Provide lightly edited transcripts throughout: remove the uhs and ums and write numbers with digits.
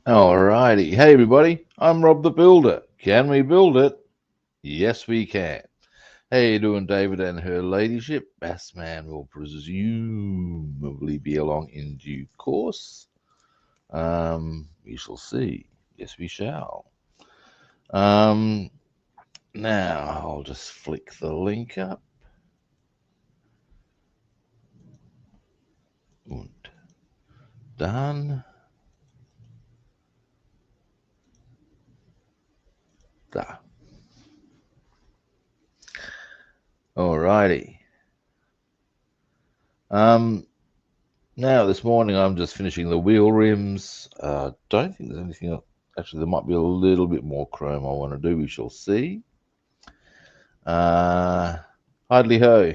Alrighty. Hey everybody, I'm Rob the Builder. Can we build it? Yes, we can. Hey, you doing, David and her ladyship? Bassman will presumably be along in due course. We shall see. Yes, we shall. Um, Now I'll just flick the link up. And done. Da. Alrighty. Now this morning I'm just finishing the wheel rims. Don't think there's anything else. Actually, there might be a little bit more chrome I want to do. We shall see. Idly ho.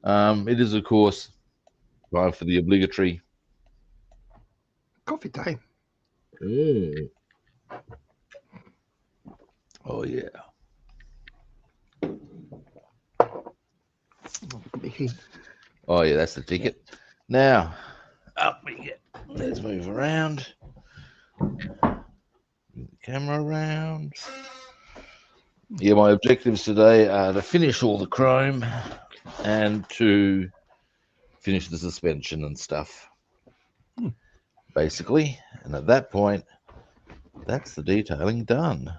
It is, of course, time for the obligatory Coffee time. Mm. Oh yeah. Oh yeah, that's the ticket. Now, up we get. Let's move around. Move the camera around. Yeah, my objectives today are to finish all the chrome and to finish the suspension and stuff, basically. And at that point, that's the detailing done.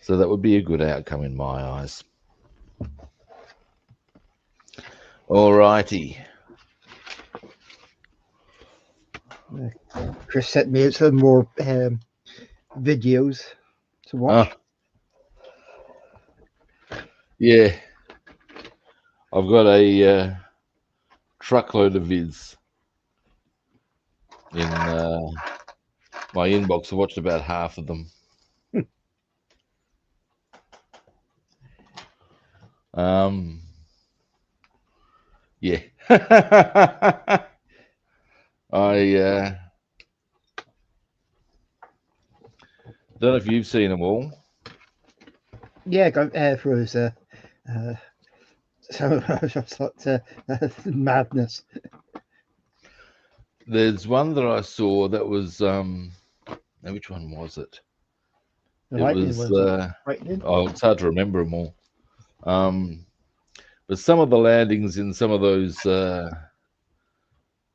So that would be a good outcome in my eyes. Alrighty. Chris sent me some more videos to watch. Yeah, I've got a truckload of vids in my inbox. I watched about half of them. Yeah. I don't know if you've seen them all. Yeah, go for his some sort madness. There's one that I saw that was now which one was it? The It lightning was ones are frightening. oh, it's hard to remember them all. But some of the landings in some of those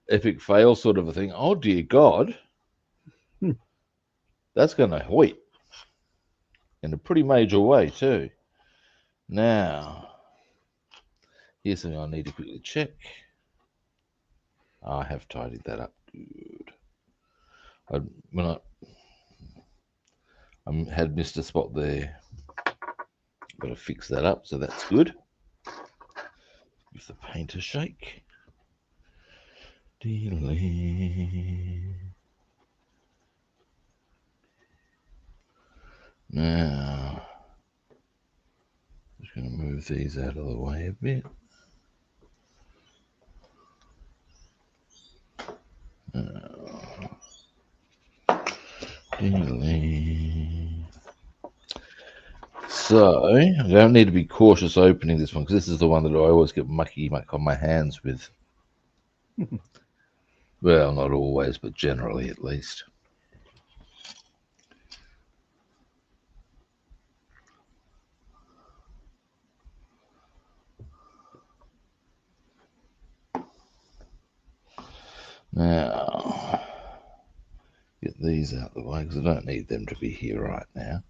epic fail sort of a thing. Oh dear God, that's going to hoit in a pretty major way too. Now, here's something I need to quickly check. I have tidied that up. Good. I had missed a spot there. Got to fix that up, so that's good. Give the paint a shake. Now, just going to move these out of the way a bit. So I don't need to be cautious opening this one because this is the one that I always get mucky muck on my hands with. Well, not always, but generally at least. Now, get these out of the way because I don't need them to be here right now.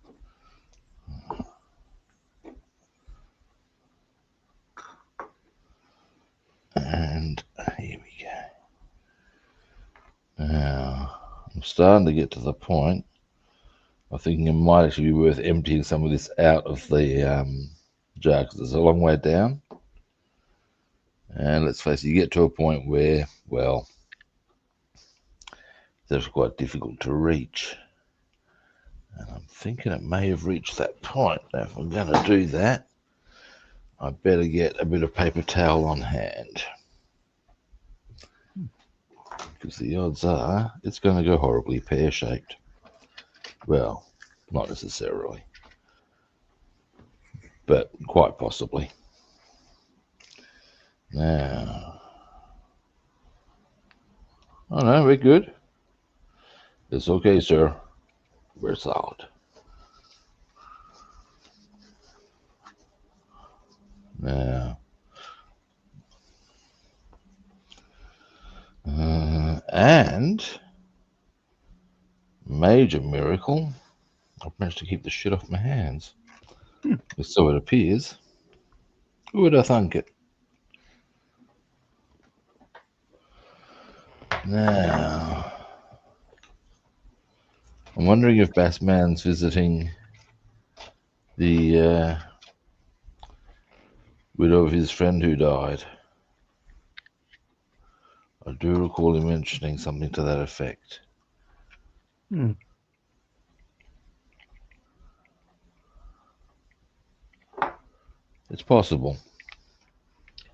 And here we go. Now, I'm starting to get to the point. I'm thinking it might actually be worth emptying some of this out of the jar because it's a long way down. And let's face it, you get to a point where, well, it's quite difficult to reach. And I'm thinking it may have reached that point. Now, if I'm going to do that, I better get a bit of paper towel on hand. Because the odds are it's going to go horribly pear-shaped. Well, not necessarily, but quite possibly. Now, Oh no, we're good. It's okay, sir. We're solid. Now, and major miracle, I've managed to keep the shit off my hands. So it appears. Who would I thunk it? Now, I'm wondering if Bassman's visiting the widow of his friend who died. I do recall him mentioning something to that effect. Hmm. It's possible.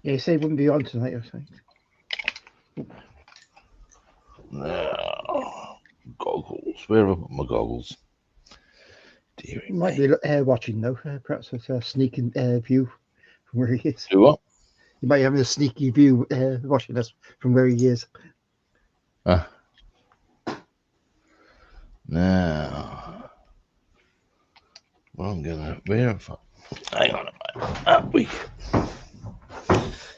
Yeah, he said he wouldn't be on tonight, I think. Now, goggles. Where have I put my goggles? Deary He might me. be watching though. Perhaps it's a sneaking view from where he is. Do what? He might have a sneaky view watching us from where he is. Now, what I'm gonna verify. Hang on a moment. Up we go.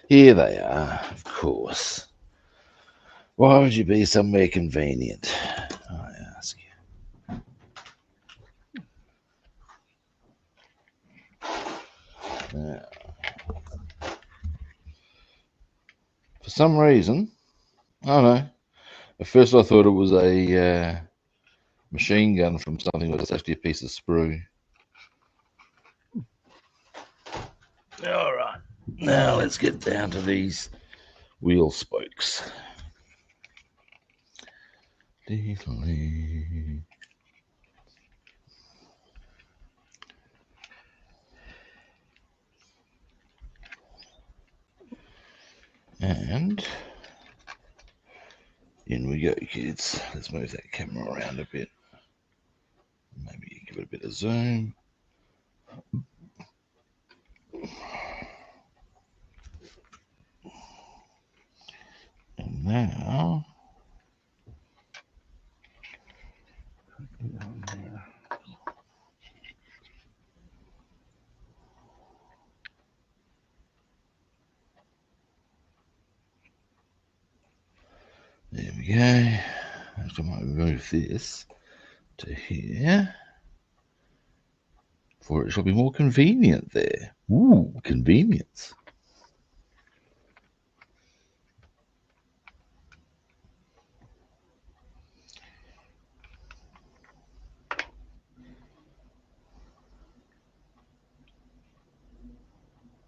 Here they are, of course. Why would you be somewhere convenient? I ask you. Now, for some reason, I don't know. At first, I thought it was a machine gun from something, but it's actually a piece of sprue. All right. Now let's get down to these wheel spokes. Italeri. And in we go, kids. Let's move that camera around a bit. Maybe give it a bit of zoom. And now, there we go. I might move this to here, for it shall be more convenient there. Ooh, convenience.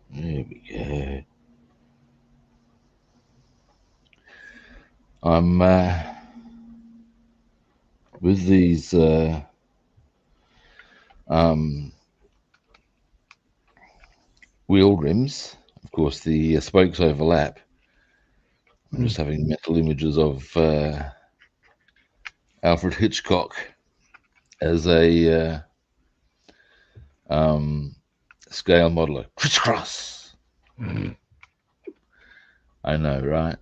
There we go. I'm with these wheel rims. Of course, the spokes overlap. I'm just having mental images of Alfred Hitchcock as a scale modeler. Crisscross. I know, right?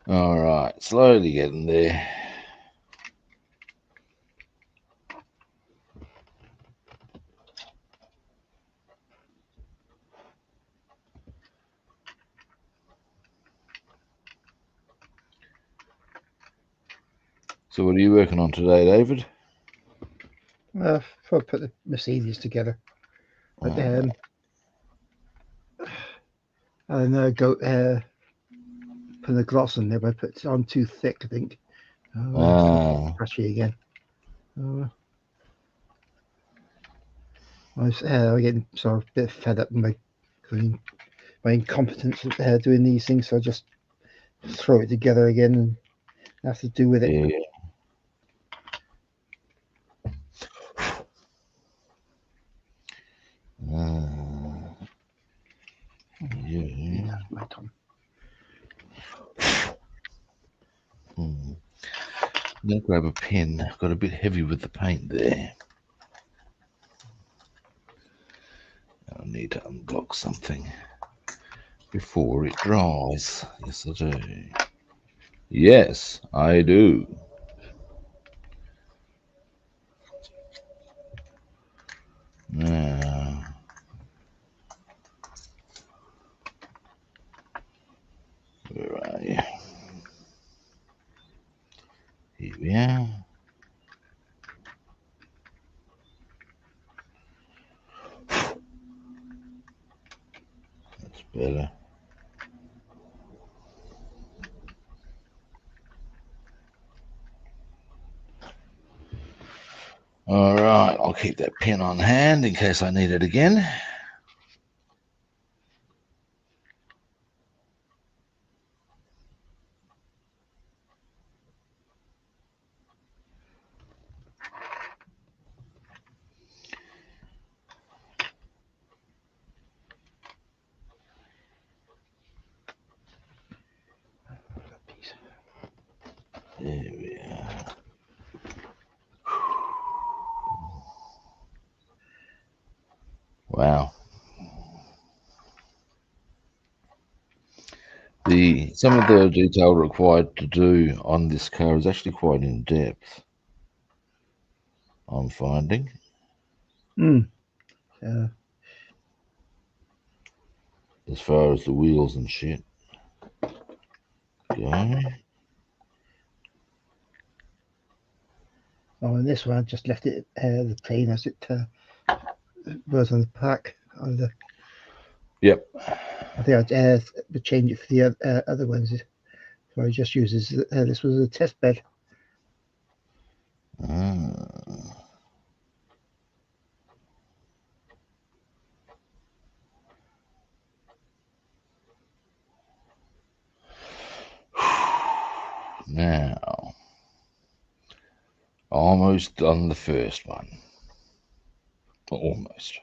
All right, slowly getting there. So, what are you working on today, David? I'll put the Mercedes together. But and go put the gloss on there, but I put it on too thick, I think. Scratchy again. I was getting sort of a bit fed up with my incompetence at doing these things, so I just throw it together again and have to do with it. Yeah. Tom. Now grab a pen. Got a bit heavy with the paint there. I need to unblock something before it dries. Yes, I do. Yes, I do. Now, where are you? Here we are. That's better. All right, I'll keep that pen on hand in case I need it again. There we are. Wow. Some of the detail required to do on this car is actually quite in depth, I'm finding. As far as the wheels and shit go. Oh, and this one I just left it the plain as it was on the pack. Yep. I think I'd change it for the other ones. So I just uses this was a test bed. Now, almost done the first one. Almost.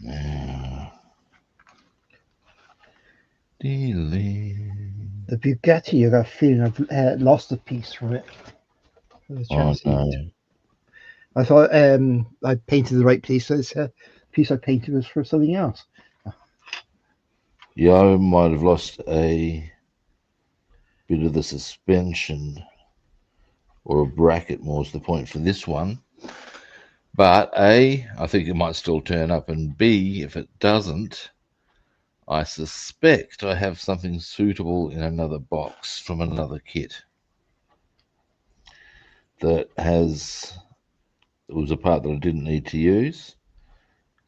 Now, the Bugatti, you got a feeling I've lost a piece from it. Oh, no. I thought I painted the right piece, so this piece I painted was for something else. Yeah, I might have lost a bit of the suspension, or a bracket more is the point for this one. But A, I think it might still turn up, and B, if it doesn't, I suspect I have something suitable in another box from another kit that it was a part that I didn't need to use.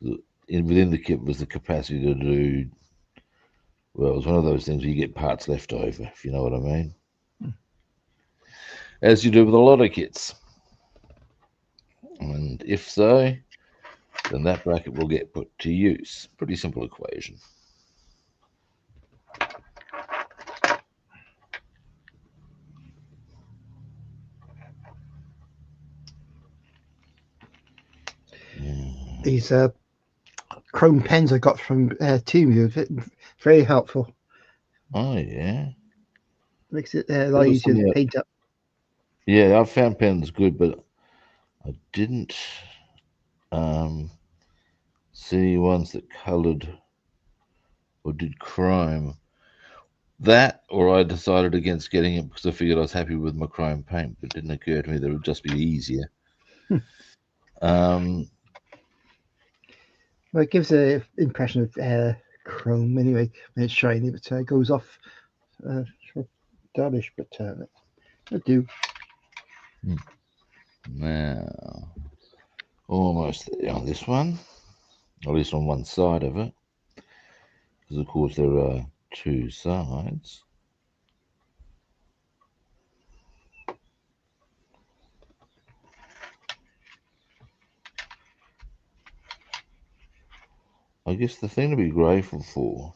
Within the kit was the capacity to do, well, it was one of those things where you get parts left over, if you know what I mean. As you do with a lot of kits. And if so, then that bracket will get put to use. Pretty simple equation. These chrome pens I got from Temu, very helpful. Oh, yeah. Makes it a lot easier to paint up. Yeah, I found pens good, but I didn't see ones that coloured or did chrome. That, or I decided against getting it because I figured I was happy with my chrome paint, but it didn't occur to me that it would just be easier. Well, it gives an impression of chrome anyway when it's shiny, but it goes off dullish, but it'll do. Now, almost there on this one, or at least on one side of it, because of course there are two sides. I guess the thing to be grateful for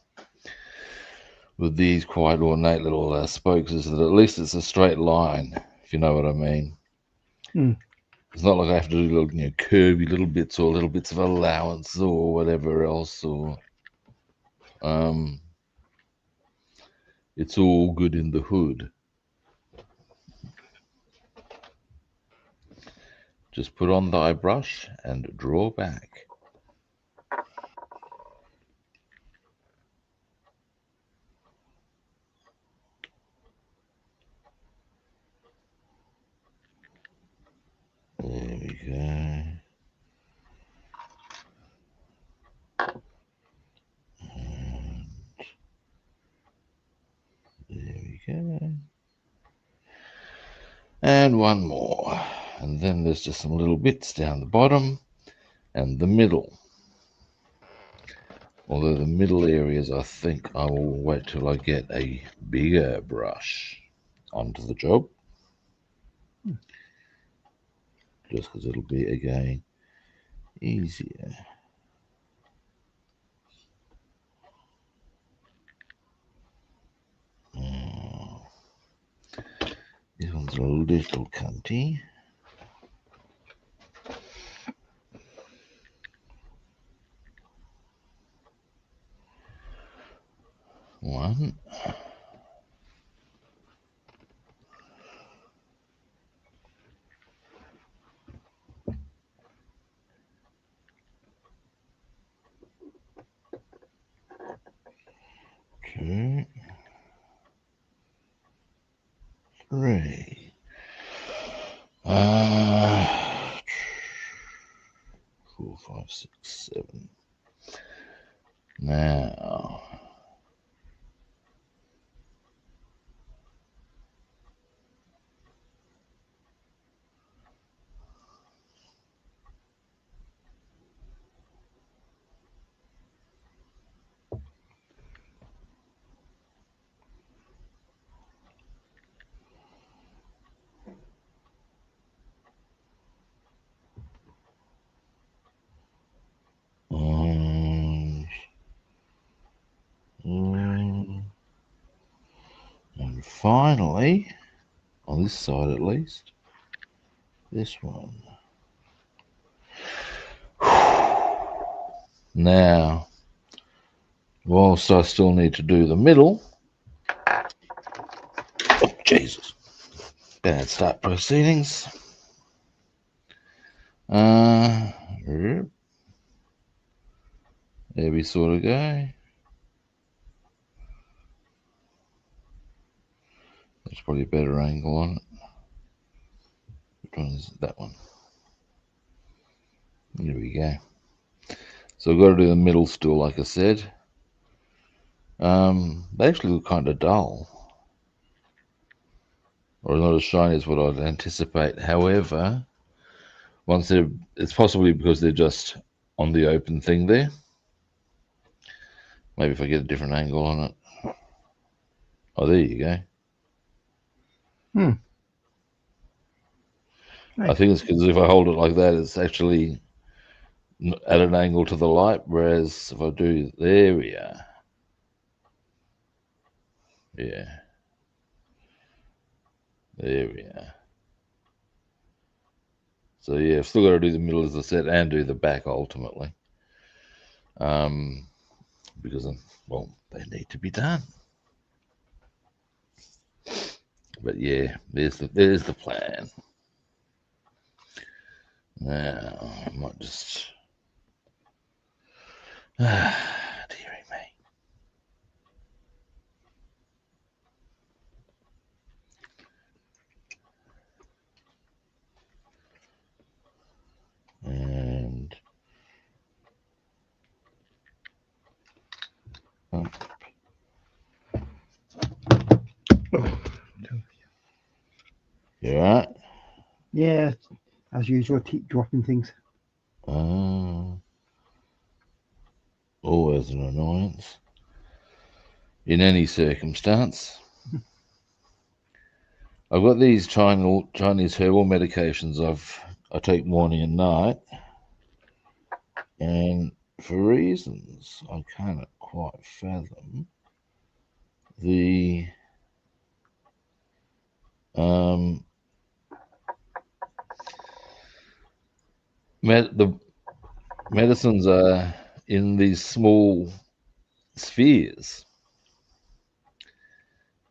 with these quite ornate little spokes is that at least it's a straight line, if you know what I mean. It's not like I have to do little, curvy little bits or little bits of allowance or whatever else. Or it's all good in the hood. Just put on thy brush and draw back. There we go. And there we go. And one more. And then there's just some little bits down the bottom and the middle. Although the middle areas, I think I will wait till I get a bigger brush onto the job. Just because it'll be, again, easier. This one's a little cunty. One. Two. Three. 4, 5, 6, 7. Now. And finally, on this side at least, this one. Now, whilst I still need to do the middle, oh, Jesus, bad start proceedings. There we sort of go. There's probably a better angle on it. Which one is it? That one. There we go. So I've got to do the middle still, like I said. They actually look kind of dull, or not as shiny as what I'd anticipate. However, it's possibly because they're just on the open thing there. Maybe if I get a different angle on it. Oh, there you go. Nice. I think it's because if I hold it like that, it's actually at an angle to the light, whereas if I do, there we are. Yeah. There we are. So yeah, I've still got to do the middle, as I said, and do the back ultimately. Because, well, they need to be done. But yeah, there's the plan. Now, I might just... dearie me. And... You alright? Yeah, as usual, keep dropping things. Always an annoyance. In any circumstance. I've got these Chinese herbal medications I take morning and night. And for reasons I cannot quite fathom, the medicines are in these small spheres,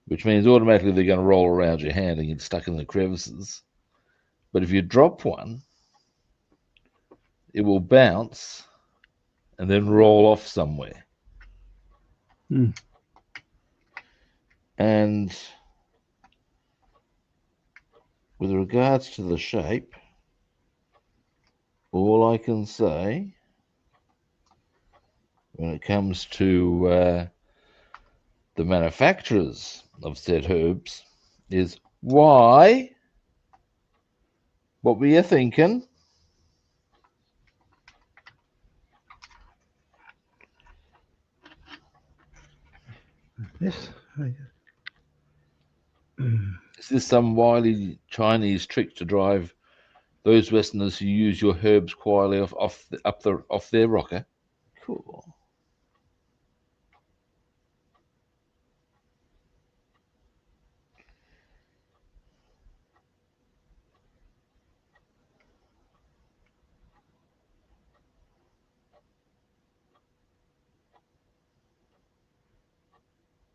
which means automatically they're going to roll around your hand and get stuck in the crevices. But if you drop one, it will bounce and then roll off somewhere. And with regards to the shape, all I can say when it comes to the manufacturers of said herbs is, why? What were you thinking? Yes. Is this some wily Chinese trick to drive those Westerners who use your herbs quietly off their rocker? Cool.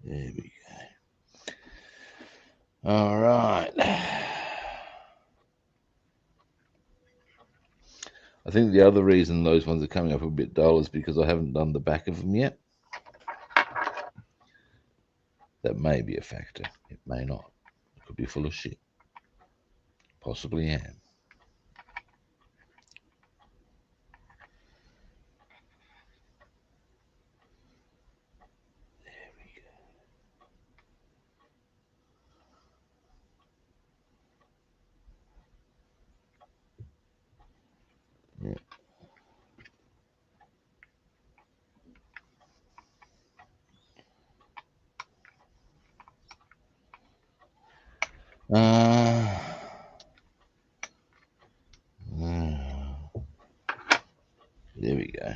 There we go. All right. I think the other reason those ones are coming up a bit dull is because I haven't done the back of them yet. That may be a factor. It may not. It could be full of shit. Possibly am. There we go. Yeah. There we go.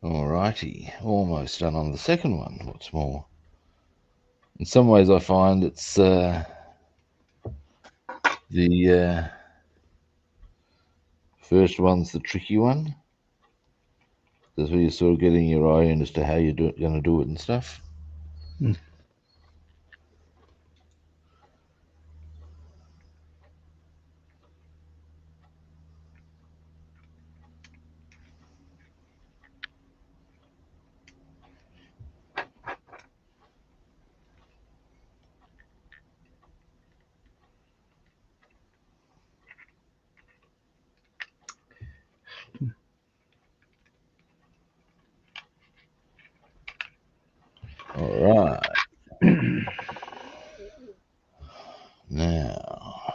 Alrighty, almost done on the second one. What's more, in some ways I find it's the first one's the tricky one. That's where you're sort of getting your eye in as to how you're going to do it and stuff. All right. Now,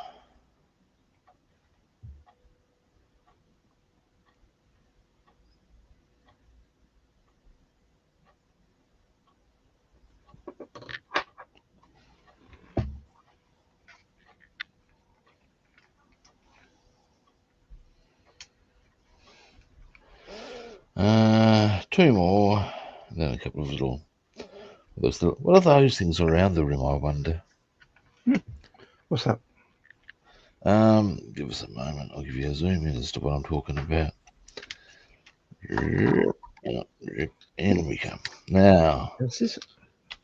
two more, and then a couple of little. What are those things around the rim, I wonder? What's that? Give us a moment. I'll give you a zoom in as to what I'm talking about. In we come. Now,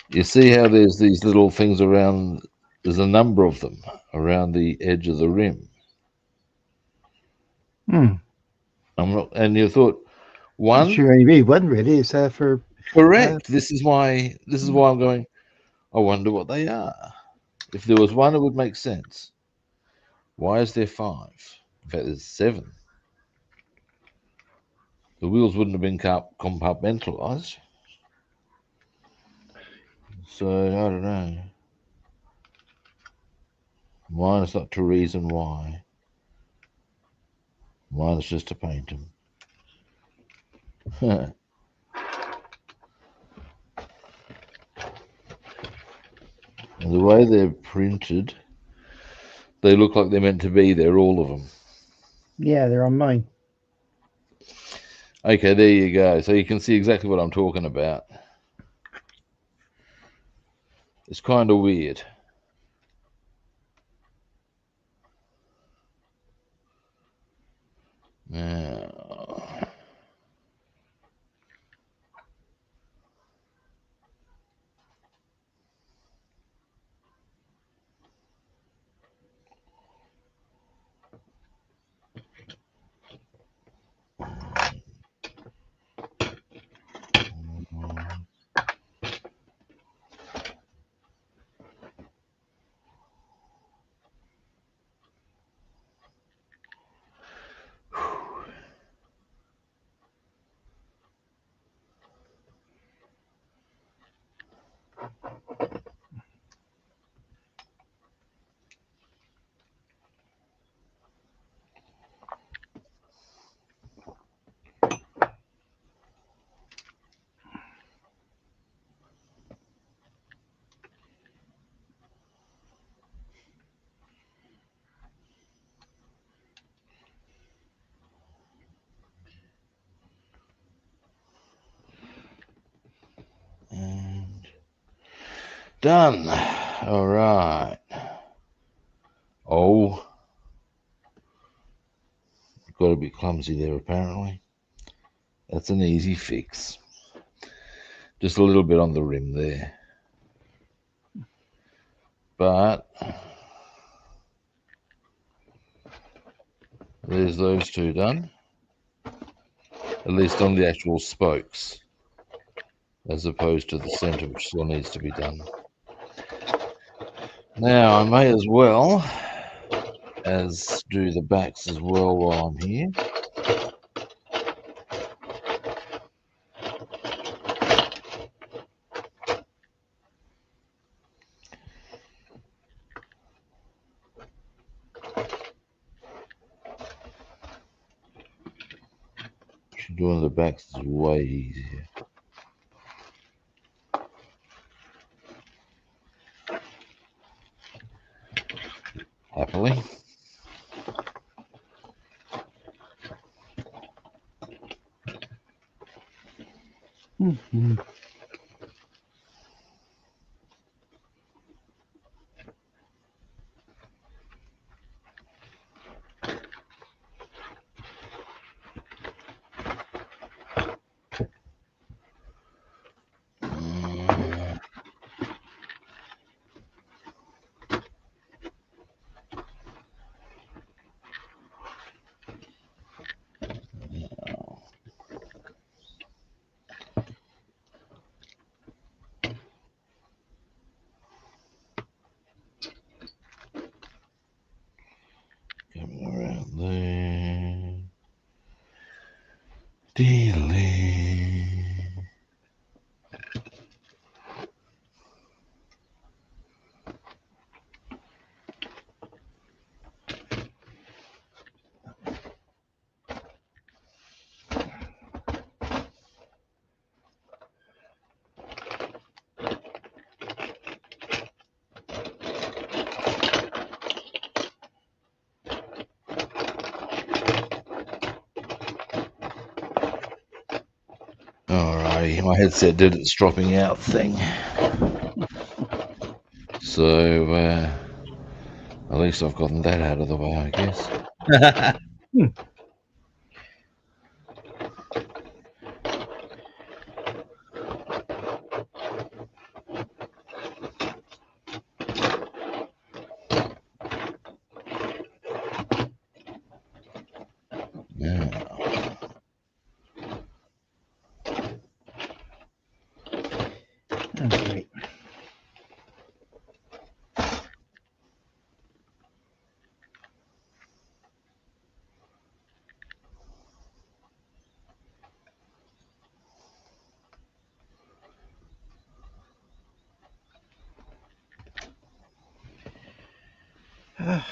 you see how there's these little things around, there's a number of them around the edge of the rim. And you thought, one? It should only be one, really. It's there for... Correct. This is why I'm going, I wonder what they are. If there was one, it would make sense. Why is there 5? In fact, there's 7. The wheels wouldn't have been compartmentalized. So I don't know. Mine is not to reason why. Mine is just to paint them. And the way they're printed, they look like they're meant to be there, all of them. Yeah, they're on mine. Okay, there you go. So you can see exactly what I'm talking about. It's kind of weird. Now, and done. All right. Oh, got a bit clumsy there apparently. That's an easy fix. Just a little bit on the rim there. But there's those two done. At least on the actual spokes, as opposed to the center, which still needs to be done. Now I may as well as do the backs as well while I'm here. Doing the backs is way easier. Happily. Mm-hmm. Coming around there. Delay. Alrighty, my headset did its dropping out thing. So, at least I've gotten that out of the way, I guess. Yeah. That's great. Now.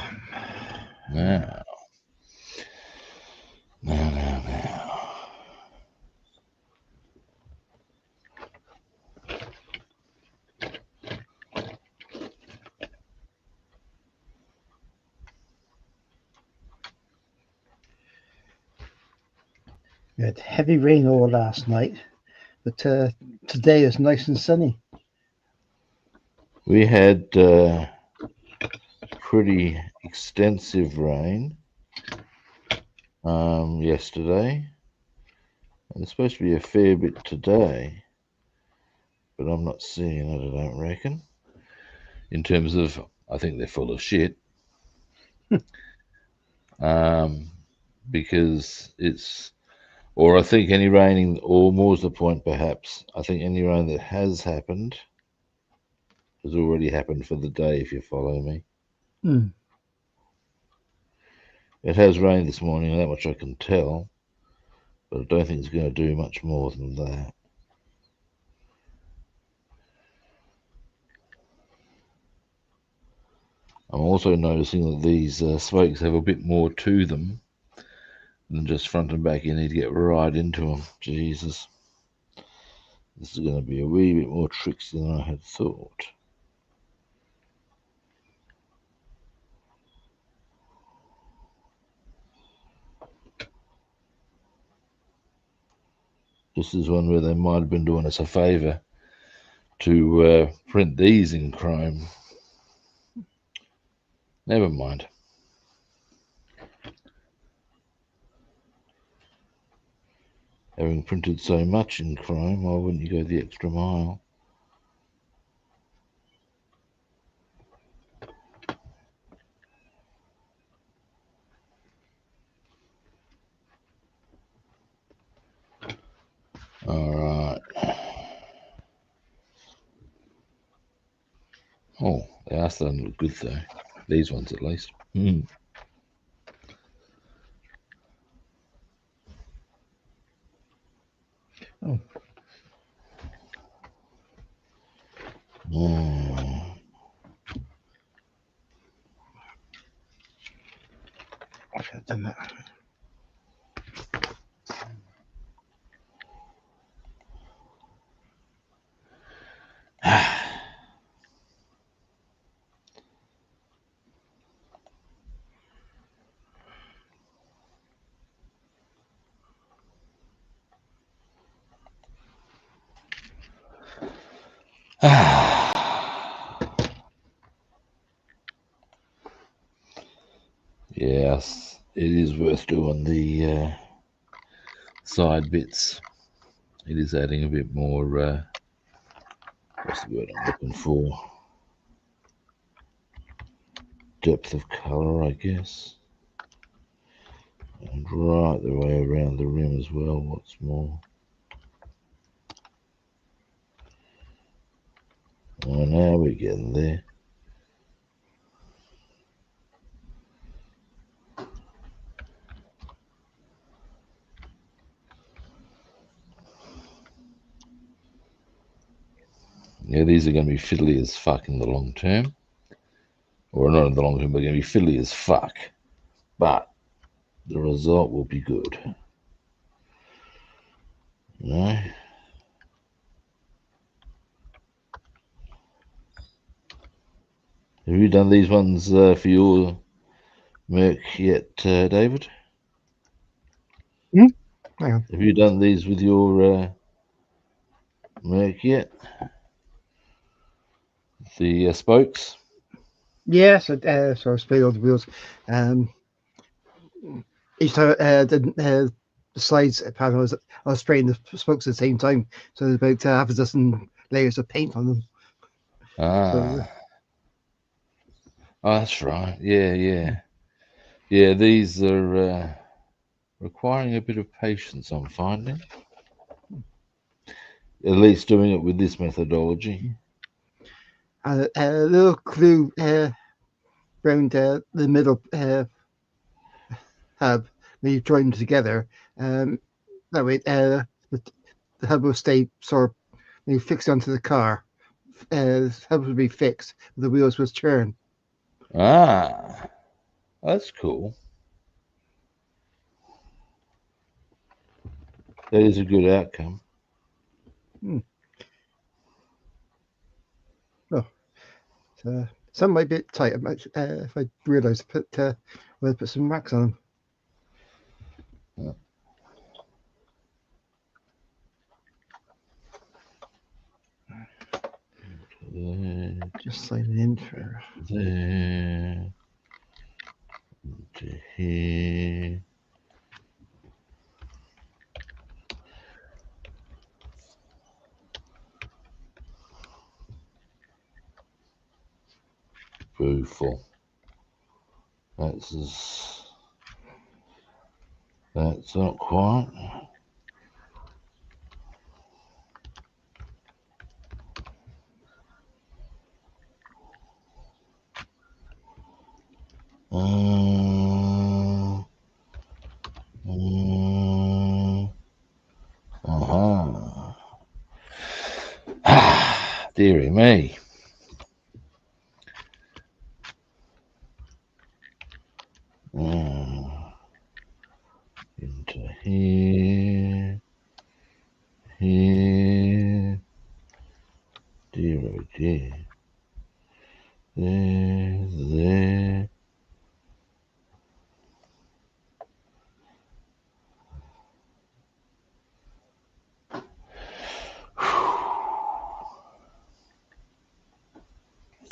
We had heavy rain all last night, but today is nice and sunny. We had pretty extensive rain yesterday, and it's supposed to be a fair bit today, but I'm not seeing it, I don't reckon. In terms of, I think they're full of shit. Because it's, or I think any raining, or more's the point perhaps, I think any rain that has happened has already happened for the day, if you follow me. Mm. It has rained this morning, that much I can tell, but I don't think it's going to do much more than that. I'm also noticing that these spokes have a bit more to them than just front and back. You need to get right into them. Jesus. This is going to be a wee bit more tricksy than I had thought. This is one where they might have been doing us a favour to print these in chrome. Never mind. Having printed so much in chrome, why wouldn't you go the extra mile? All right. Oh, they are starting to look good though. These ones at least. Oh. I should have done that. Yes, it is worth doing the side bits. It is adding a bit more, what's the word I'm looking for? Depth of colour, I guess. And right the way around the rim as well, what's more. Oh, now we're getting there. Yeah, these are going to be fiddly as fuck in the long term. Or not in the long term, but going to be fiddly as fuck. But the result will be good. You know? Have you done these ones for your Merc yet, David? Hang on. Have you done these with your Merc yet? The spokes? Yes, so I sprayed all the wheels. Each time the slides panel, I was spraying the spokes at the same time. So there's about half a dozen layers of paint on them. Oh, that's right. Yeah. These are requiring a bit of patience, I'm finding. At least doing it with this methodology. And a little glue around the middle hub when you join them together. That way the hub will stay sort of when you fix it onto the car. The hub will be fixed, the wheels will turn. Ah, that's cool. That is a good outcome. So some might be a bit tight. If I realise to put some wax on them. Just slide it in for there to here. Beautiful. That's not quite. Dearie me. Into here, here, dear oh dear, there.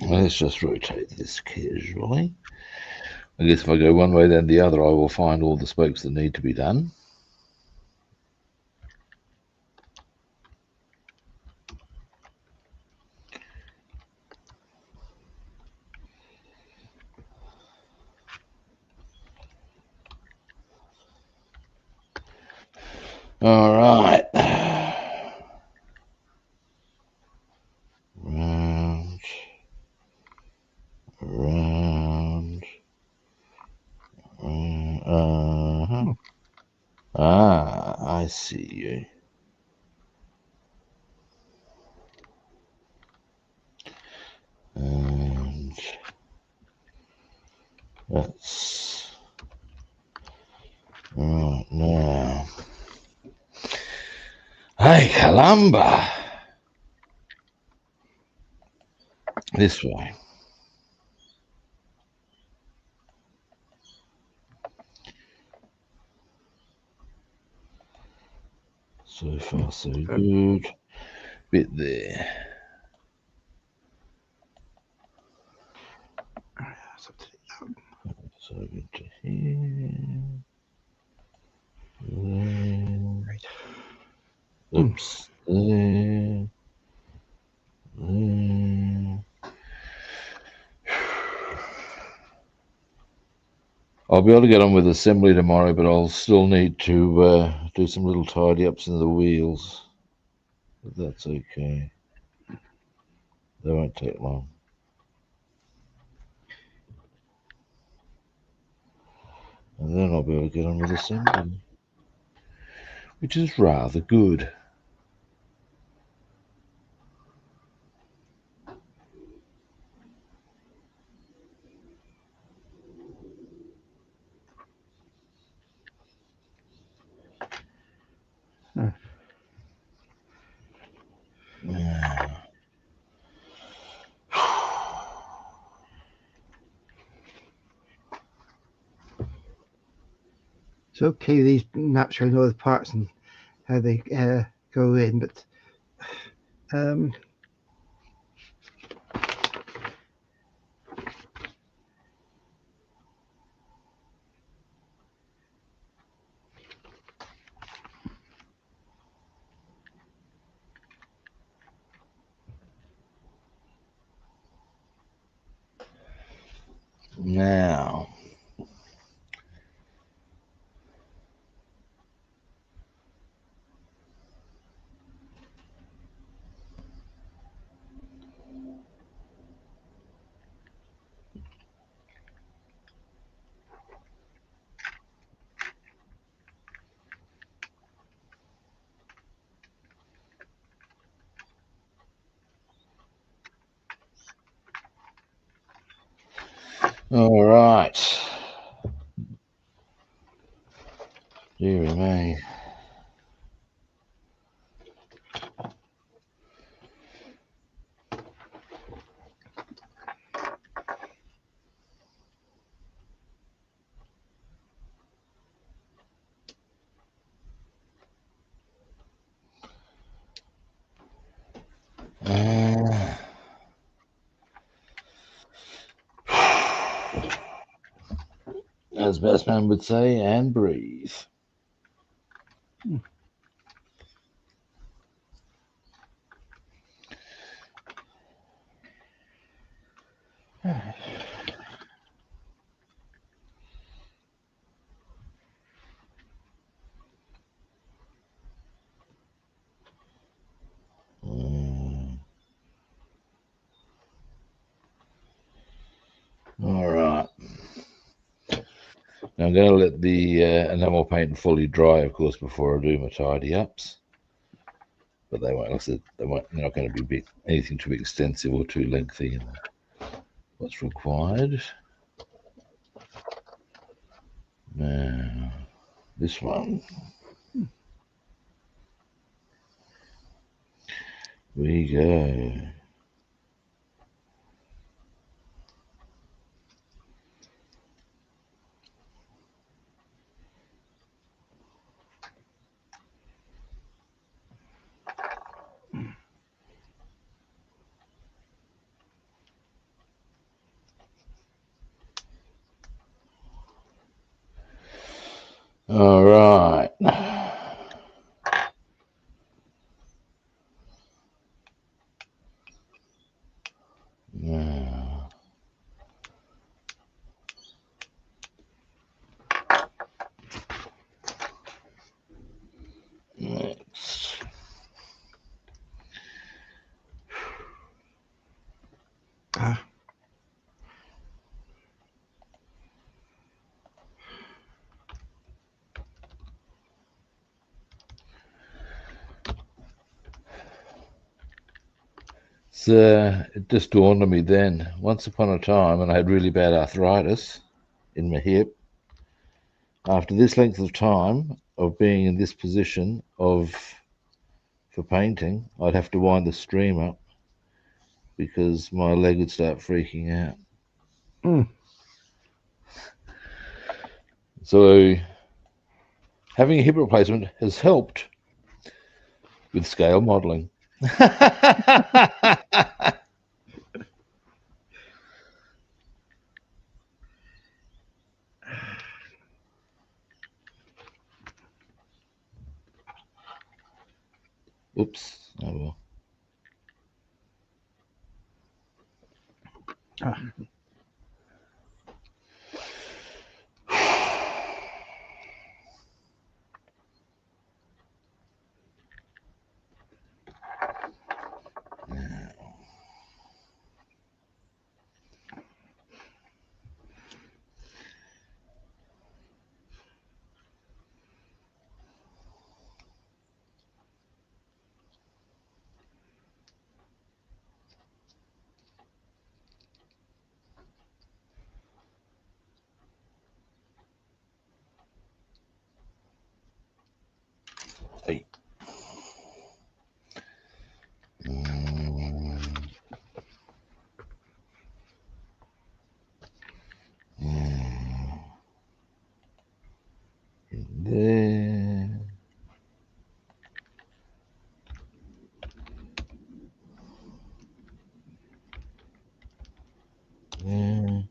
Let's just rotate this casually. I guess if I go one way then the other, I will find all the spokes that need to be done. All right. Round, round, round. I see you. And that's right now. Hey, Columba. This way. So far, so good. Bit there. So into here. There. right. Oops. There. There. I'll be able to get on with assembly tomorrow, but I'll still need to do some little tidy ups in the wheels. But that's okay. They won't take long. And then I'll be able to get on with assembly, which is rather good. It's okay. These maps showing all the parts and how they go in, but Now, All right. Deary me. As Bassman would say, and breathe. All right. Now I'm going to let the enamel paint fully dry, of course, before I do my tidy ups. But they won't. Like I said, they're not going to be anything too extensive or too lengthy. What's required? Now, this one. We go. All right. Now, next. So it just dawned on me then, once upon a time, and I had really bad arthritis in my hip. After this length of time of being in this position for painting, I'd have to wind the stream up because my leg would start freaking out. So having a hip replacement has helped with scale modeling. Oops. Oh well. Hey. There. There.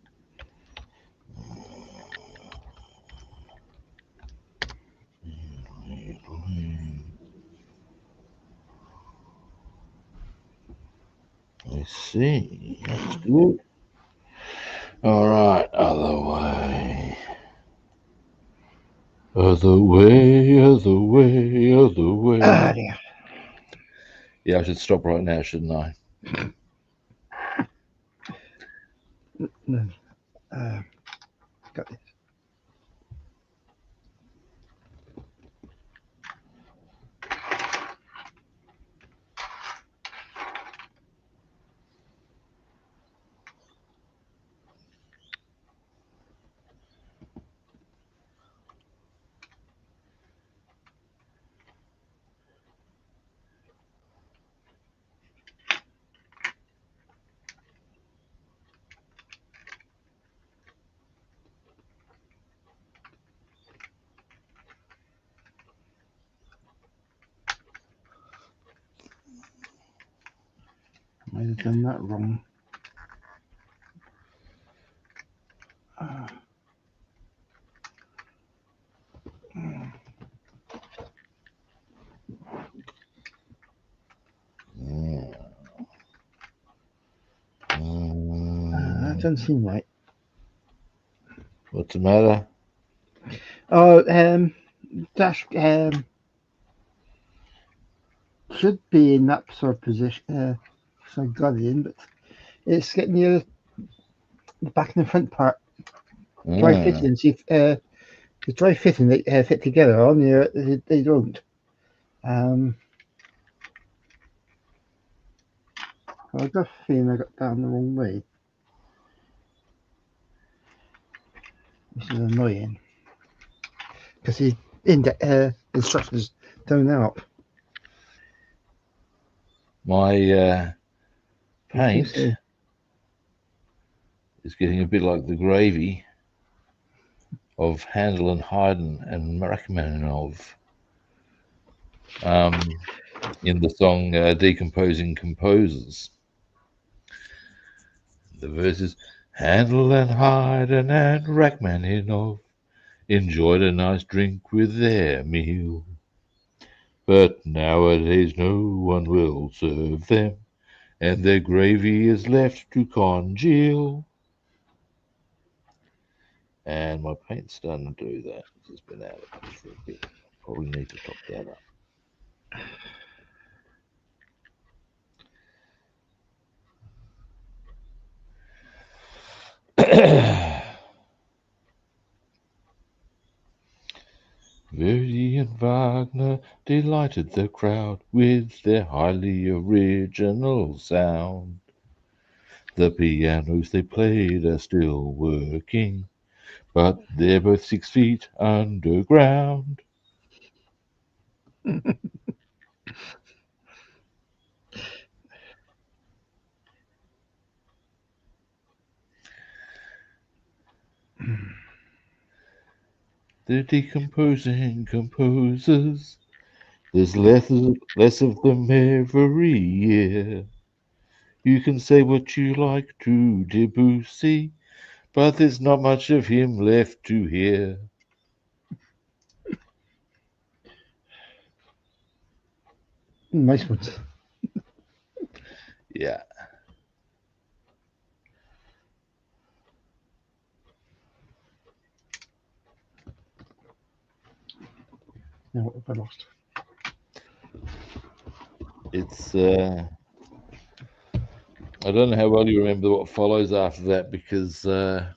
I see. That's good. All right, other way. Other way, other way, other way. Yeah. Yeah, I should stop right now, shouldn't I? No. Got this. might have done that wrong. That doesn't seem right. What's the matter? Oh, dash should be in that sort of position. So I got it in, but it's getting the back and the front part dry fitting. See if the dry fitting they fit together on here. They don't. I got a feeling I got down the wrong way. This is annoying because the instructions don't help. My paint is getting a bit like the gravy of Handel and Haydn and Rachmaninoff in the song Decomposing Composers. The verse is Handel and Haydn and Rachmaninoff enjoyed a nice drink with their meal. But nowadays no one will serve them, and their gravy is left to congeal. And my paint's starting to do that. It's been out of it for a bit. Probably need to top that up. Verdi and Wagner delighted the crowd with their highly original sound. The pianos they played are still working, but they're both 6 feet underground. They're decomposing composers. There's less of them every year. You can say what you like to Debussy, but there's not much of him left to hear. Nice ones. Yeah. Now what have I lost? It's I don't know how well you remember what follows after that because the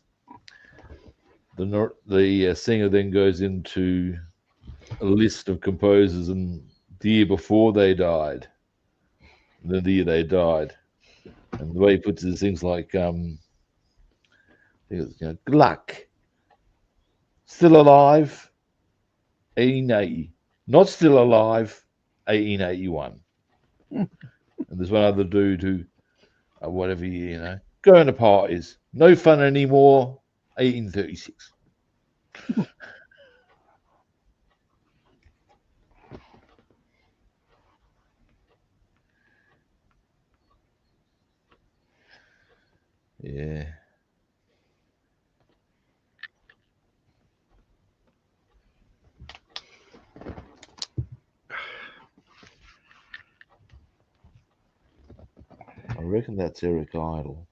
singer then goes into a list of composers and the year before they died, and then the year they died, and the way he puts it is things like I think it's Gluck, still alive, 1880, not still alive, 1881, and there's one other dude who whatever year, going to parties, no fun anymore, 1836. Yeah. I reckon that's Eric Idle,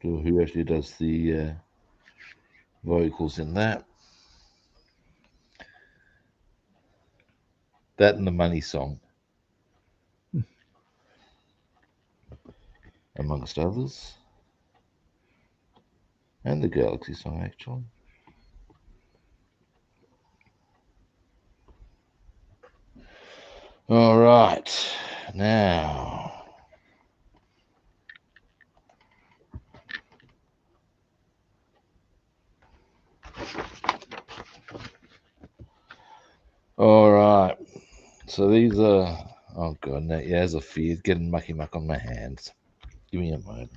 who actually does the vocals in that. That and the Money Song, amongst others. And the Galaxy Song, actually. All right. Now. All right. So these are. Oh, God. Now, yeah, as a fear, getting mucky muck on my hands. Give me a moment.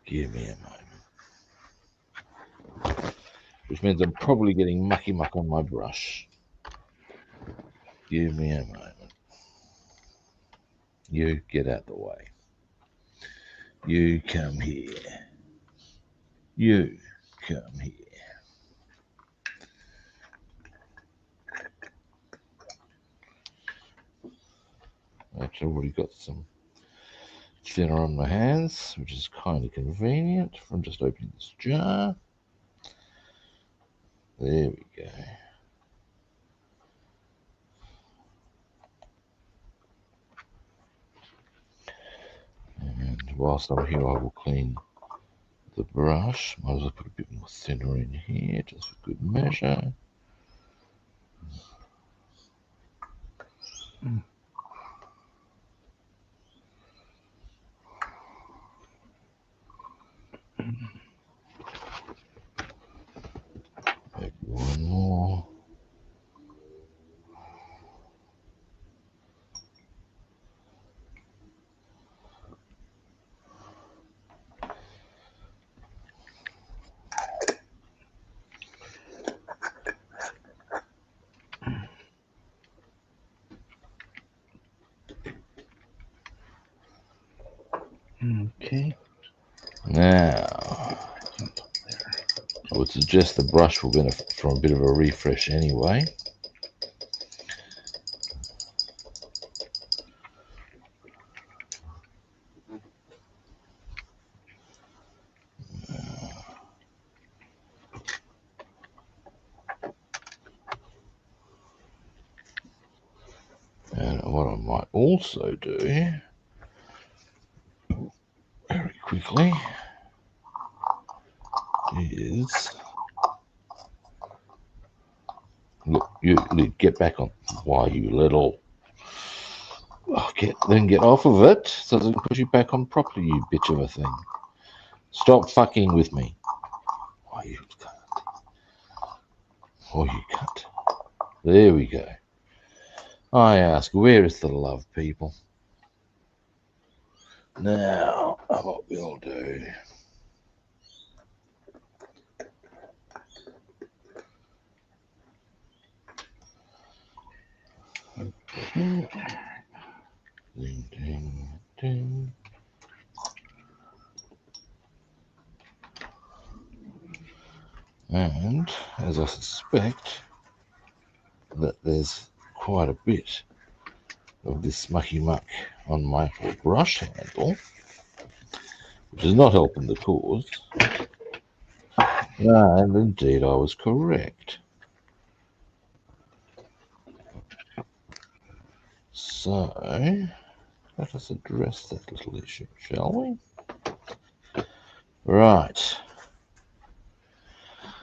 Give me a moment. Which means I'm probably getting mucky muck on my brush. Give me a moment. You get out the way. You come here. You come here. I've already got some thinner on my hands, which is kind of convenient from just opening this jar. There we go. And whilst I'm here, I will clean the brush. Might as well put a bit more thinner in here, just for good measure. Maybe one more. Okay. Now, I would suggest the brush will benefit from a bit of a refresh anyway. And what I might also do very quickly is look, you get back on. Why, you little? Oh, then get off of it so I can push you back on properly, you bitch of a thing. Stop fucking with me. Why, you cunt? Oh, you cunt. There we go. I ask, where is the love, people? Now, what we'll do. Ding, ding, ding. And as I suspect that there's quite a bit of this mucky muck on my brush handle, which is not helping the cause. And indeed I was correct. So let us address that little issue, shall we? Right.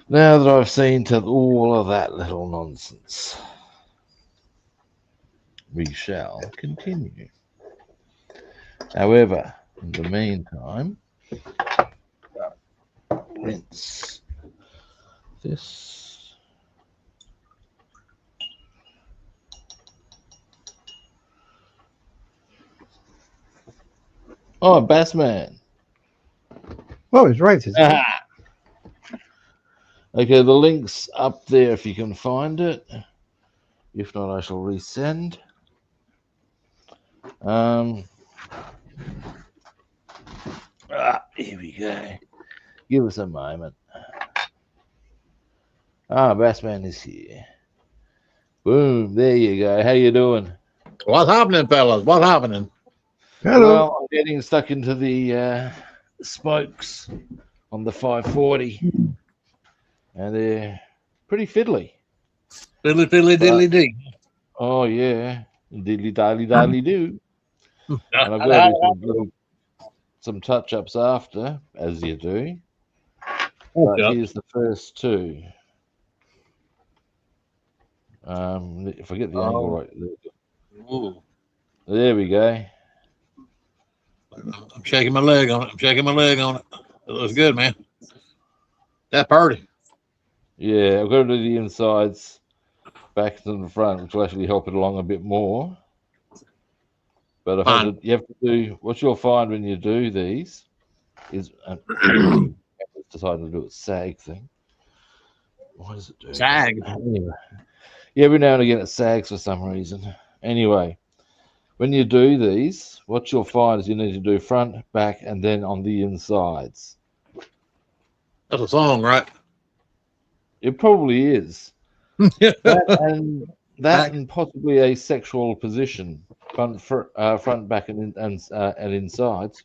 Now that I've seen to all of that little nonsense, we shall continue. However, in the meantime, rinse this. Oh, Bassman. Oh, it's right. Isn't it? Okay, the link's up there if you can find it. If not, I shall resend. Here we go. Give us a moment. Bassman is here. Boom, there you go. How you doing? What's happening, fellas? What's happening? Hello. Well, I'm getting stuck into the spokes on the 540, and they're pretty fiddly. Fiddly, fiddly, diddly, dee. Oh yeah, diddly dally dally do. And I've got to do some touch-ups after, as you do. But here's the first two. If I get the angle right, there we go. I'm shaking my leg on it. I'm shaking my leg on it. It looks good, man. That pretty. Yeah, I've got to do the insides back to the front, which will actually help it along a bit more. But you have to do what you'll find when you do these is deciding to do a sag thing. What does it do? Sag. Anyway, yeah, every now and again it sags for some reason. Anyway, when you do these, what you'll find is you need to do front, back, and then on the insides. That's a song, right? It probably is. That Back. and possibly a sexual position, front, back, and insides.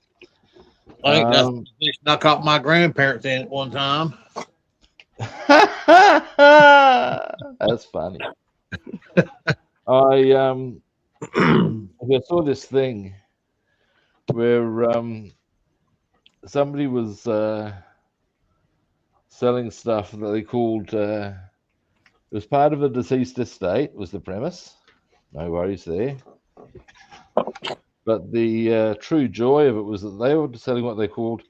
I think that's the position I caught my grandparents in at one time. That's funny. I saw this thing where somebody was selling stuff that they called it was part of a deceased estate, was the premise. No worries there. But the true joy of it was that they were selling what they called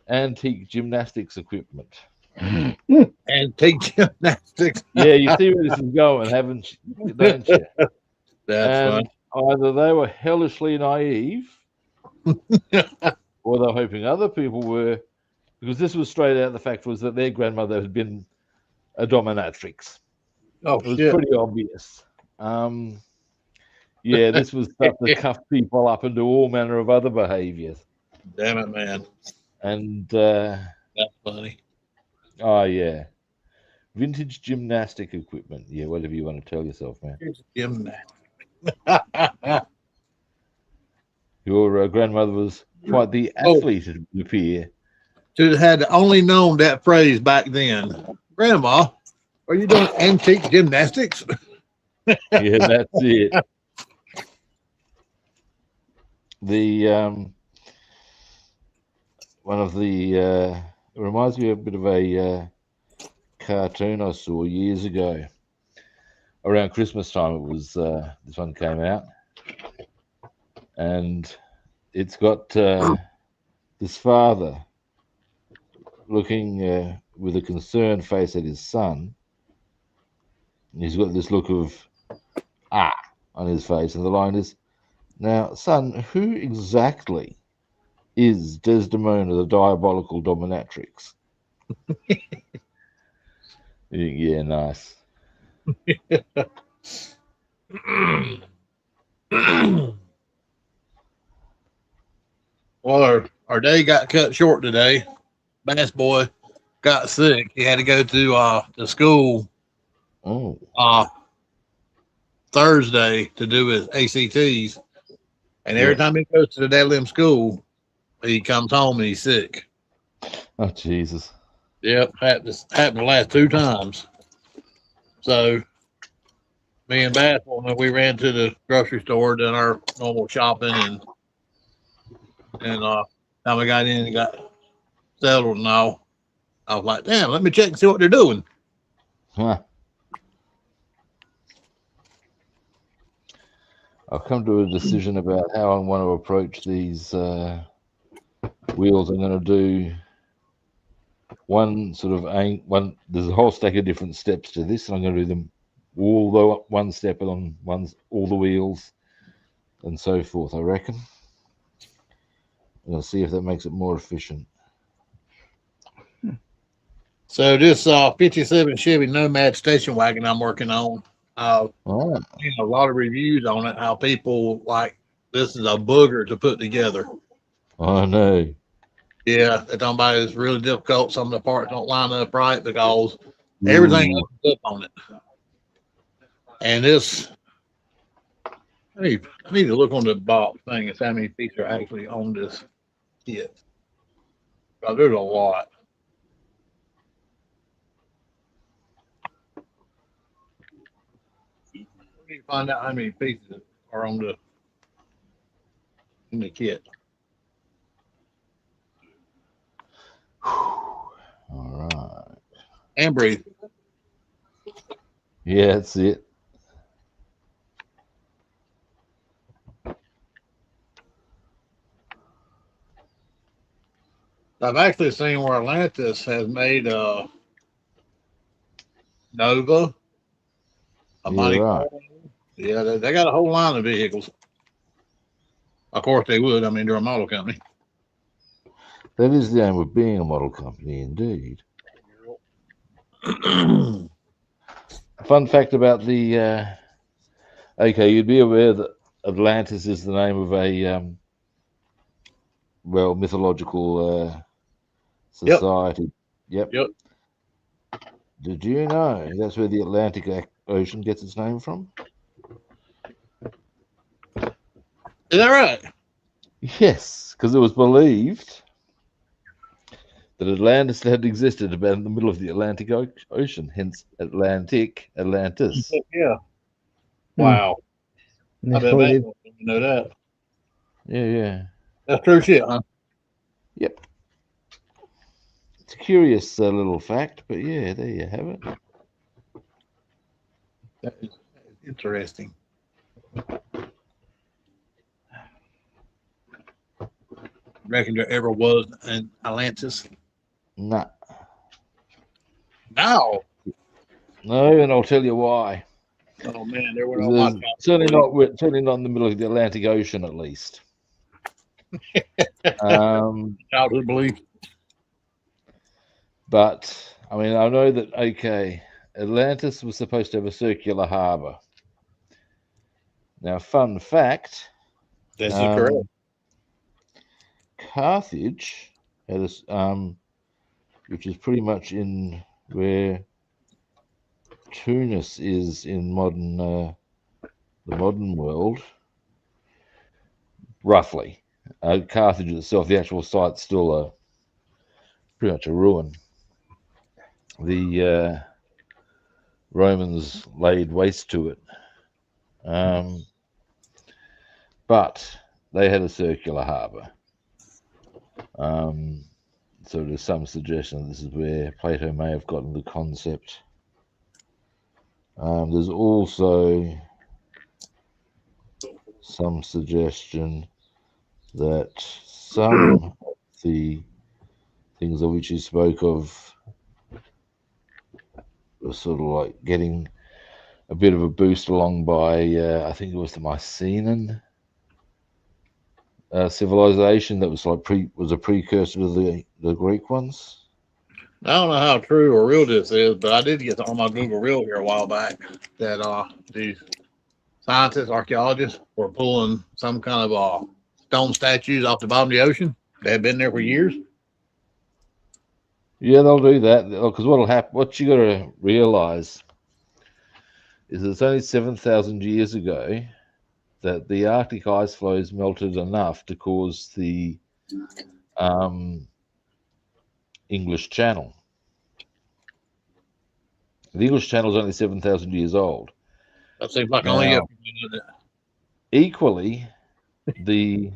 antique gymnastics equipment. Antique gymnastics. Yeah, you see where this is going, don't you? That's and either they were hellishly naive or they're hoping other people were, because this was straight out the fact was that their grandmother had been a dominatrix. Oh, it was shit. pretty obvious. Yeah, this was stuff that cuffed people up into all manner of other behaviors. Damn it, man. And that's funny. Oh yeah, vintage gymnastic equipment. Yeah, whatever you want to tell yourself, man. Gymnastic. Your grandmother was quite the athlete, it would appear. Should have had only known that phrase back then. Grandma, are you doing antique gymnastics? Yeah, that's it. The one of the it reminds me a bit of a cartoon I saw years ago. Around Christmas time, it was this one came out, and it's got this father looking with a concerned face at his son. And he's got this look of on his face, and the line is, "Now, son, who exactly is Desdemona, the diabolical dominatrix?" Yeah, nice. Well, our day got cut short today. Bass boy got sick. He had to go to school Thursday to do his ACTs. And every time he goes to the Deadlim school, he comes home and he's sick. Oh, Jesus. Yep, happened the last 2 times. So me and Bass, we ran to the grocery store, done our normal shopping, and time we got in and got settled and all, I was like, damn, let me check and see what they're doing. Huh. I've come to a decision about how I want to approach these wheels. I'm going to do there's a whole stack of different steps to this, and I'm going to do them all one step on all the wheels and so forth, I reckon. I'm going to see if that makes it more efficient. So this 57 Chevy Nomad station wagon I'm working on, a lot of reviews on it, how people like this is a booger to put together. I know. Yeah, they're talking about it's really difficult. Some of the parts don't line up right because everything opens up on it. And this, I need to look on the box thing and see how many pieces are actually on this kit. Because there's a lot. We need to find out how many pieces are in the kit. All right. And breathe. Yeah, that's it. I've actually seen where Atlantis has made Nova. Right. Yeah, they got a whole line of vehicles. Of course they would. I mean, they're a model company. That is the aim of being a model company, indeed. Fun fact about the you'd be aware that Atlantis is the name of a mythological society. Yep. Did you know that's where the Atlantic Ocean gets its name from? Is that right? Yes, because it was believed that Atlantis had existed about in the middle of the Atlantic Ocean, hence Atlantis. Yeah. Wow. I bet Before that they, you know that. Yeah. That's true shit, huh? Yep. It's a curious little fact, but yeah, there you have it. That is interesting. Reckon there ever was an Atlantis? Nah. No. No, and I'll tell you why. Oh man, there were no There's my certainly not in the middle of the Atlantic Ocean, at least. childhood belief. But I mean, I know that Atlantis was supposed to have a circular harbor. Now, fun fact. This is correct. Carthage had which is pretty much in where Tunis is in the modern world, roughly. Carthage itself, the actual site's still pretty much a ruin. The Romans laid waste to it, but they had a circular harbour. So there's some suggestion this is where Plato may have gotten the concept. There's also some suggestion that some of the things of which he spoke of were sort of like getting a bit of a boost along by, I think it was the Mycenaean civilization that was was a precursor to the Greek ones. I don't know how true or real this is, but I did get on my Google Reel here a while back that these scientists, archaeologists were pulling some kind of stone statues off the bottom of the ocean. They had been there for years. Yeah, they'll do that because what'll happen? What you got to realize is it's only 7,000 years ago that the Arctic ice floes melted enough to cause the English Channel. The English Channel is only 7,000 years old. That seems like only equally, the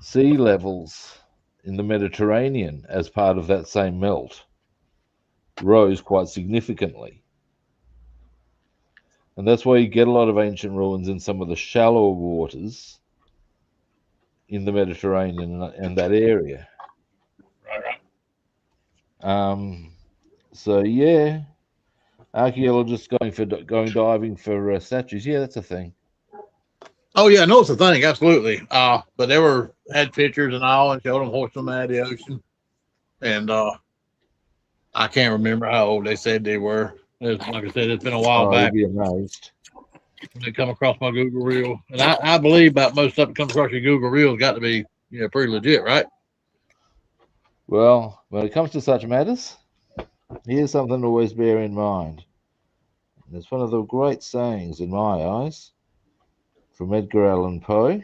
sea levels in the Mediterranean as part of that same melt rose quite significantly. And that's why you get a lot of ancient ruins in some of the shallower waters in the Mediterranean and that area. Right. So yeah, archaeologists going diving for statues. Yeah, that's a thing. Oh yeah, no, it's a thing, absolutely. But they had pictures and all, and showed them hoisting them out of the ocean. And I can't remember how old they said they were. Like I said, it's been a while back. You'd be amazed. When they come across my Google Reel, and I believe about most stuff that comes across your Google Reel has got to be pretty legit, right? Well, when it comes to such matters, here's something to always bear in mind. It's one of the great sayings in my eyes from Edgar Allan Poe.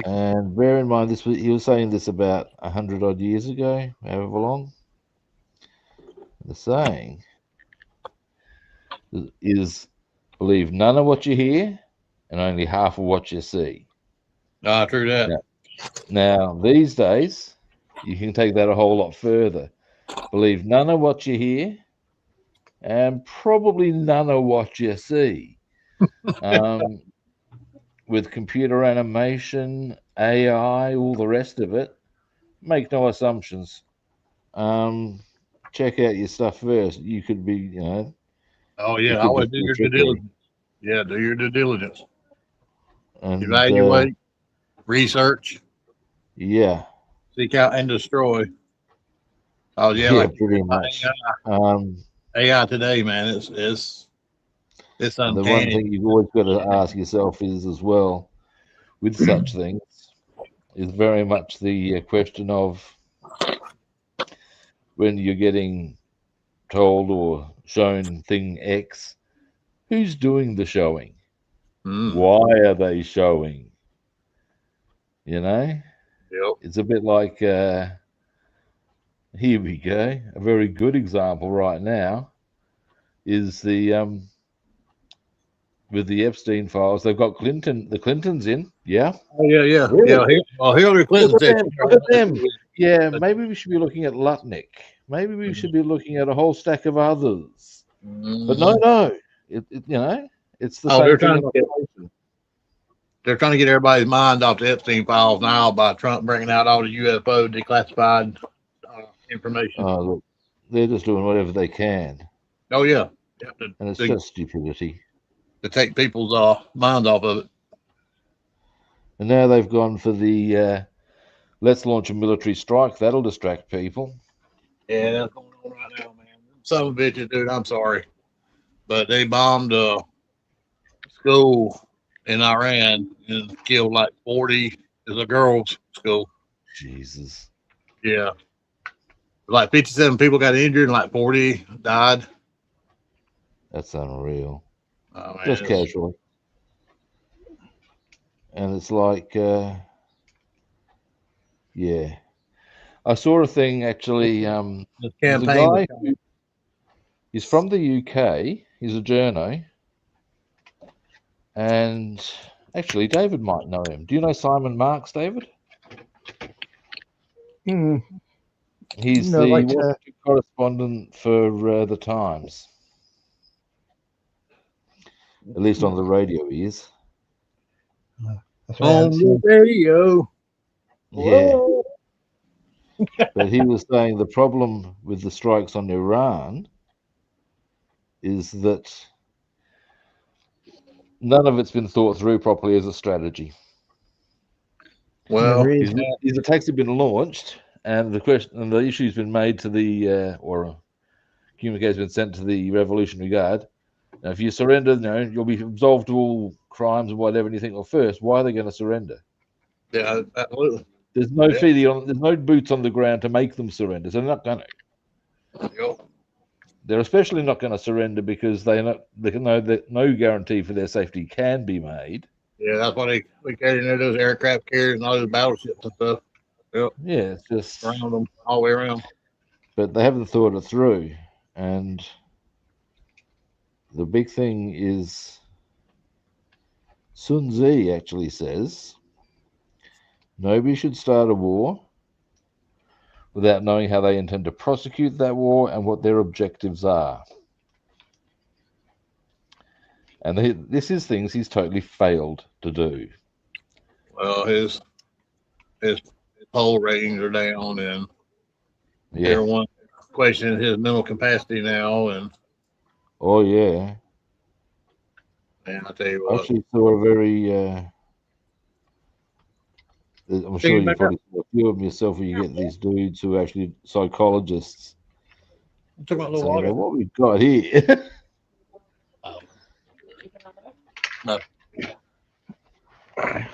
And bear in mind, he was saying this about 100 odd years ago, however long. The saying is believe none of what you hear and only half of what you see. True that. Now, these days, you can take that a whole lot further. Believe none of what you hear and probably none of what you see. With computer animation, AI, all the rest of it, make no assumptions. Check out your stuff first. You could be, Oh yeah, always do your due diligence. Yeah, do your due diligence. And, evaluate, research. Yeah. Seek out and destroy. Oh yeah, pretty much. AI today, man, it's It's And the one uncanny. thing you've always got to ask yourself is, as well, with such things, is very much the question of when you're getting told or shown thing X, who's doing the showing? Why are they showing? You know? Yep. It's a bit like, here we go. A very good example right now is the with the Epstein files. They've got the Clintons in, yeah. Oh, yeah. Really? Well, Hillary Clinton Look said, at them. Look at them. Yeah, maybe we should be looking at Lutnick. Maybe we should be looking at a whole stack of others. But no. It's the same thing. They're trying to get everybody's mind off the Epstein files now by Trump bringing out all the UFO declassified information. Look, they're just doing whatever they can. Oh, yeah. And it's just stupidity. To take people's minds off of it. And now they've gone for the let's launch a military strike. That'll distract people. Yeah, that's going on right now, man. Some bitches, dude, I'm sorry. But they bombed a school in Iran and killed like 40. It's a girls' school. Jesus. Yeah. Like 57 people got injured and like 40 died. That's unreal. Oh, man, just casually. And it's like, yeah. I saw a thing actually. The there's a campaign. guy he's from the UK. He's a journo. And actually, David might know him. Do you know Simon Marks, David? He's the correspondent for the Times. At least on the radio, he is. On the radio. Yeah. But he was saying the problem with the strikes on Iran is that none of it's been thought through properly as a strategy. Well, these attacks have been launched, and the issue's been made to the or a communique's been sent to the Revolutionary Guard. Now, if you surrender, you'll be absolved of all crimes and whatever. And you think, well, first, why are they going to surrender? Yeah, absolutely. There's no there's no boots on the ground to make them surrender, so they're not going to. Yep. They're especially not going to surrender because they know that no guarantee for their safety can be made. Yeah, that's why we carry in there those aircraft carriers and all those battleships and stuff. Yep. Yeah, it's just around them all the way around. But they haven't thought it through, and the big thing is Sun Tzu actually says nobody should start a war without knowing how they intend to prosecute that war and what their objectives are. And this is things he's totally failed to do. Well, his poll ratings are down, and everyone questioning his mental capacity now. And oh yeah, and I tell you what, I actually saw a very. I'm sure you probably saw a few of them yourself where you get these dudes who are actually psychologists. I'm talking about the water. What we've got here. No. I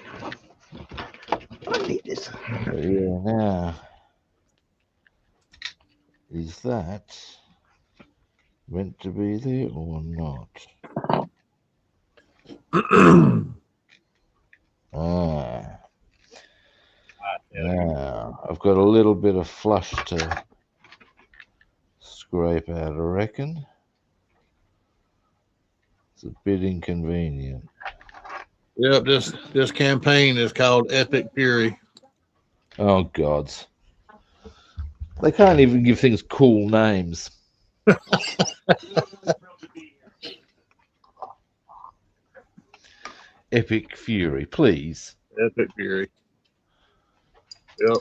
need this. Yeah, now is that meant to be there or not? Now I've got a little bit of flush to scrape out, I reckon. It's a bit inconvenient. Yep, this campaign is called Epic Fury. Oh gods. They can't even give things cool names. Epic Fury, please. Epic Fury. Yep.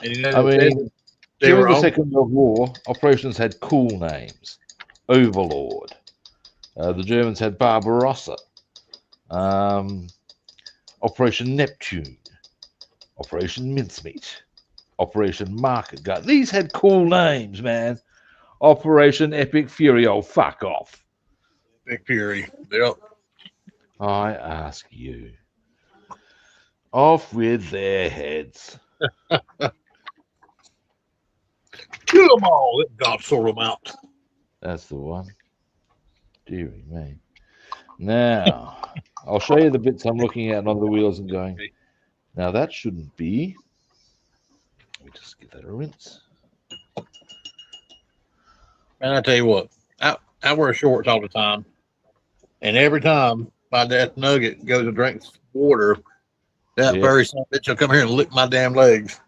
I mean, during the Second World War, operations had cool names. Overlord. The Germans had Barbarossa. Operation Neptune. Operation Mincemeat. Operation Market Guard. These had cool names, man. Operation Epic Fury. Oh, fuck off. Big Fury. Yep. I ask you. Off with their heads. Kill them all. Let God sort them out. That's the one. Deary me. Now, I'll show you the bits I'm looking at on the wheels and going, now that shouldn't be. Let me just give that a rinse. And I tell you what, I wear shorts all the time. And every time my dad Nugget goes and drinks water, that Yeah. very son of a bitch will come here and lick my damn legs.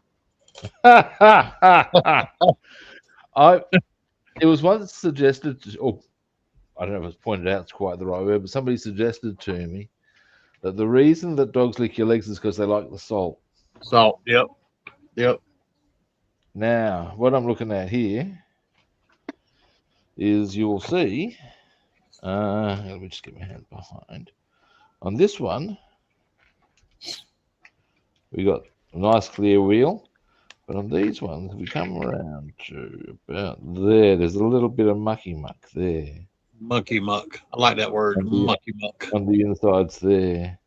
It was once suggested, I don't know if it was pointed out, it's quite the right word, but somebody suggested to me that the reason that dogs lick your legs is because they like the salt. Salt. Yep. Yep. Now, what I'm looking at here is you'll see, let me just get my hand behind. On this one, we got a nice clear wheel, but on these ones, we come around to about there. There's a little bit of mucky muck there. Monkey muck. I like that word. Monkey muck. On the insides there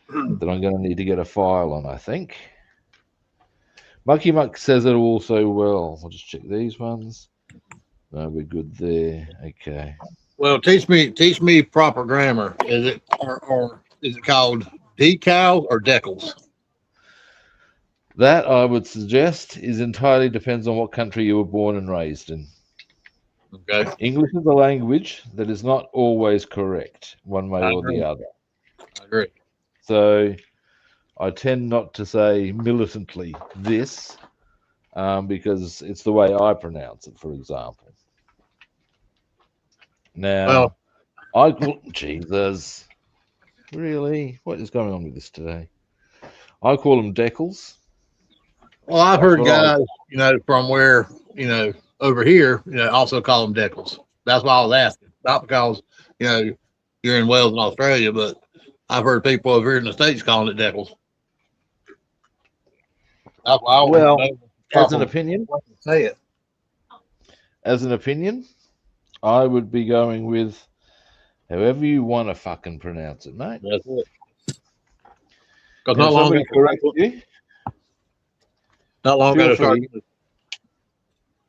that I'm going to need to get a file on, I think. Mucky muck says it all so well. I'll just check these ones. No, we're good there. Okay. Well, teach me proper grammar. Is it or is it called decal or decals? That I would suggest is entirely depends on what country you were born and raised in. Okay. English is a language that is not always correct, one way or the other. I agree. So I tend not to say militantly this because it's the way I pronounce it, for example. Now, Jesus, really? What is going on with this today? I call them decals. Well, I've heard guys, from where, over here, also call them decals. That's why I was asking. Not because, you're in Wales and Australia, but I've heard people over here in the States calling it decals. That's why I well, as an opinion, say it. As an opinion, I would be going with however you want to fucking pronounce it, mate. That's it. Because not long ago, not long ago,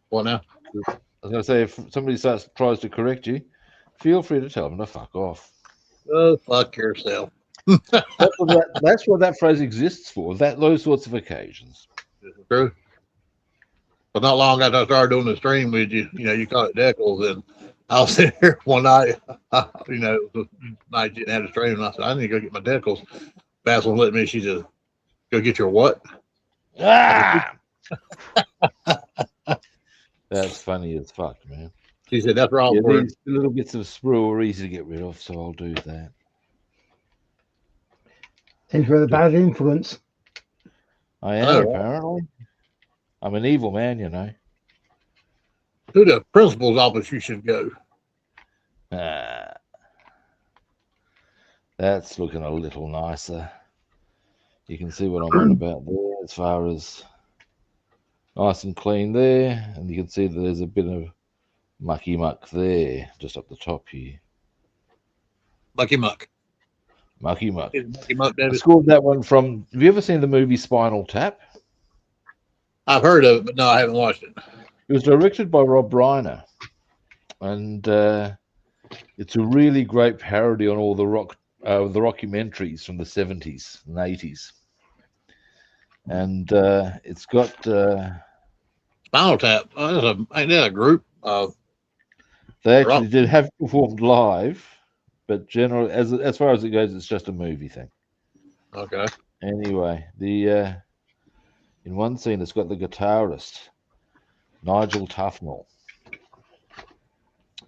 what now? I was going to say, if somebody tries to correct you, feel free to tell them to fuck off. Oh, fuck yourself. That's what that phrase exists for. Those sorts of occasions. True. But not long after I started doing the stream with you, you call it decals, and I was sitting here one night, it was the night you didn't have a stream, and I said, I need to go get my decals. Bassman let me, she said, go get your what? Ah! That's funny as fuck, man. She said, that's wrong. Yeah, these little bits of sprue are easy to get rid of, so I'll do that. Seems we're the bad influence. I am, apparently. I'm an evil man, To the principal's office you should go. That's looking a little nicer. You can see what I'm on about there as far as nice and clean there. And you can see that there's a bit of mucky muck there, just up the top here. Mucky muck. Mucky muck. Mucky muck, David. I scored that one from, have you ever seen the movie Spinal Tap? I've heard of it, but no, I haven't watched it. It was directed by Rob Reiner. And it's a really great parody on all the rockumentaries from the 70s and 80s. And it's got Spinal Tap. Ain't that a group? They actually did have performed live, but generally, as far as it goes, it's just a movie thing. Okay. Anyway, in one scene, it's got the guitarist Nigel Tufnell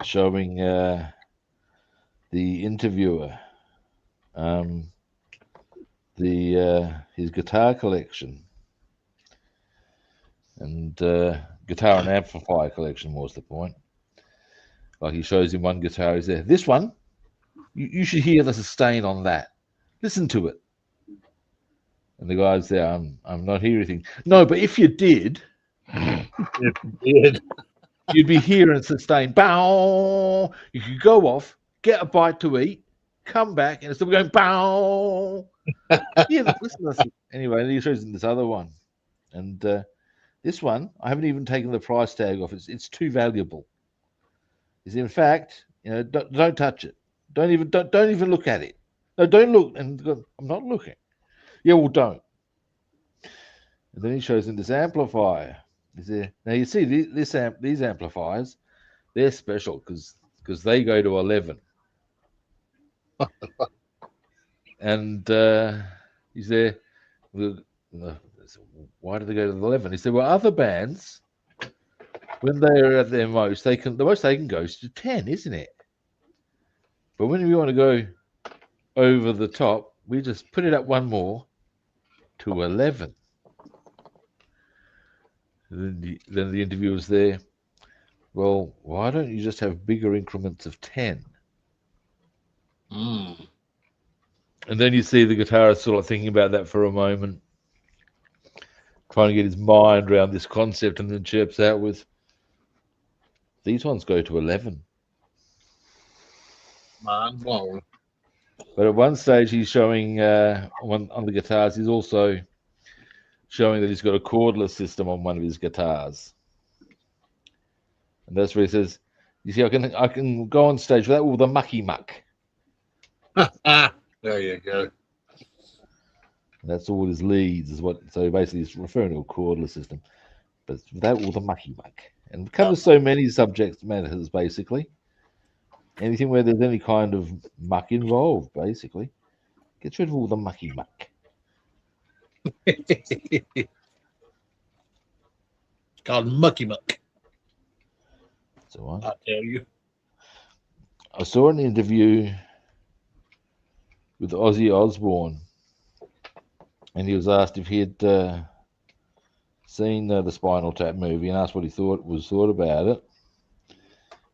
showing the interviewer his guitar collection and guitar and amplifier collection was the point. Like he shows him one guitar, he's there. This one, you should hear the sustain on that. Listen to it. And the guy's there. I'm not hearing anything. No, but if you did, if you did, you'd be hearing sustained. Bow. You could go off, get a bite to eat, come back, and it's still going. Bow. Yeah, listen. Anyway, he shows in this other one, and this one I haven't even taken the price tag off. It's too valuable. Is in fact, don't touch it. Don't even look at it. No, don't look. And go, I'm not looking. Yeah, well, don't. And then he shows in this amplifier. Is there now? You see these amplifiers, they're special because they go to 11. And he's there. Why do they go to 11? He said, well, other bands, when they're at their most, the most they can go is to 10, isn't it? But when we want to go over the top, we just put it up one more to 11. And then the interviewer's there. Well, why don't you just have bigger increments of 10? Mm. And then you see the guitarist sort of thinking about that for a moment, trying to get his mind around this concept, and then chirps out with, these ones go to 11. Mind blown. But at one stage, he's showing on the guitars, he's also showing that he's got a cordless system on one of his guitars. And that's where he says, you see, I can go on stage without all the mucky muck. There you go. And that's all his leads is what. So basically, he's referring to a cordless system, but without all the mucky muck. And it covers so many subject matters, basically. Anything where there's any kind of muck involved, basically, gets rid of all the mucky muck. It's called Mucky Muck. So I tell you. I saw an interview with Ozzy Osbourne, and he was asked if he had seen the Spinal Tap movie, and asked what he thought about it. He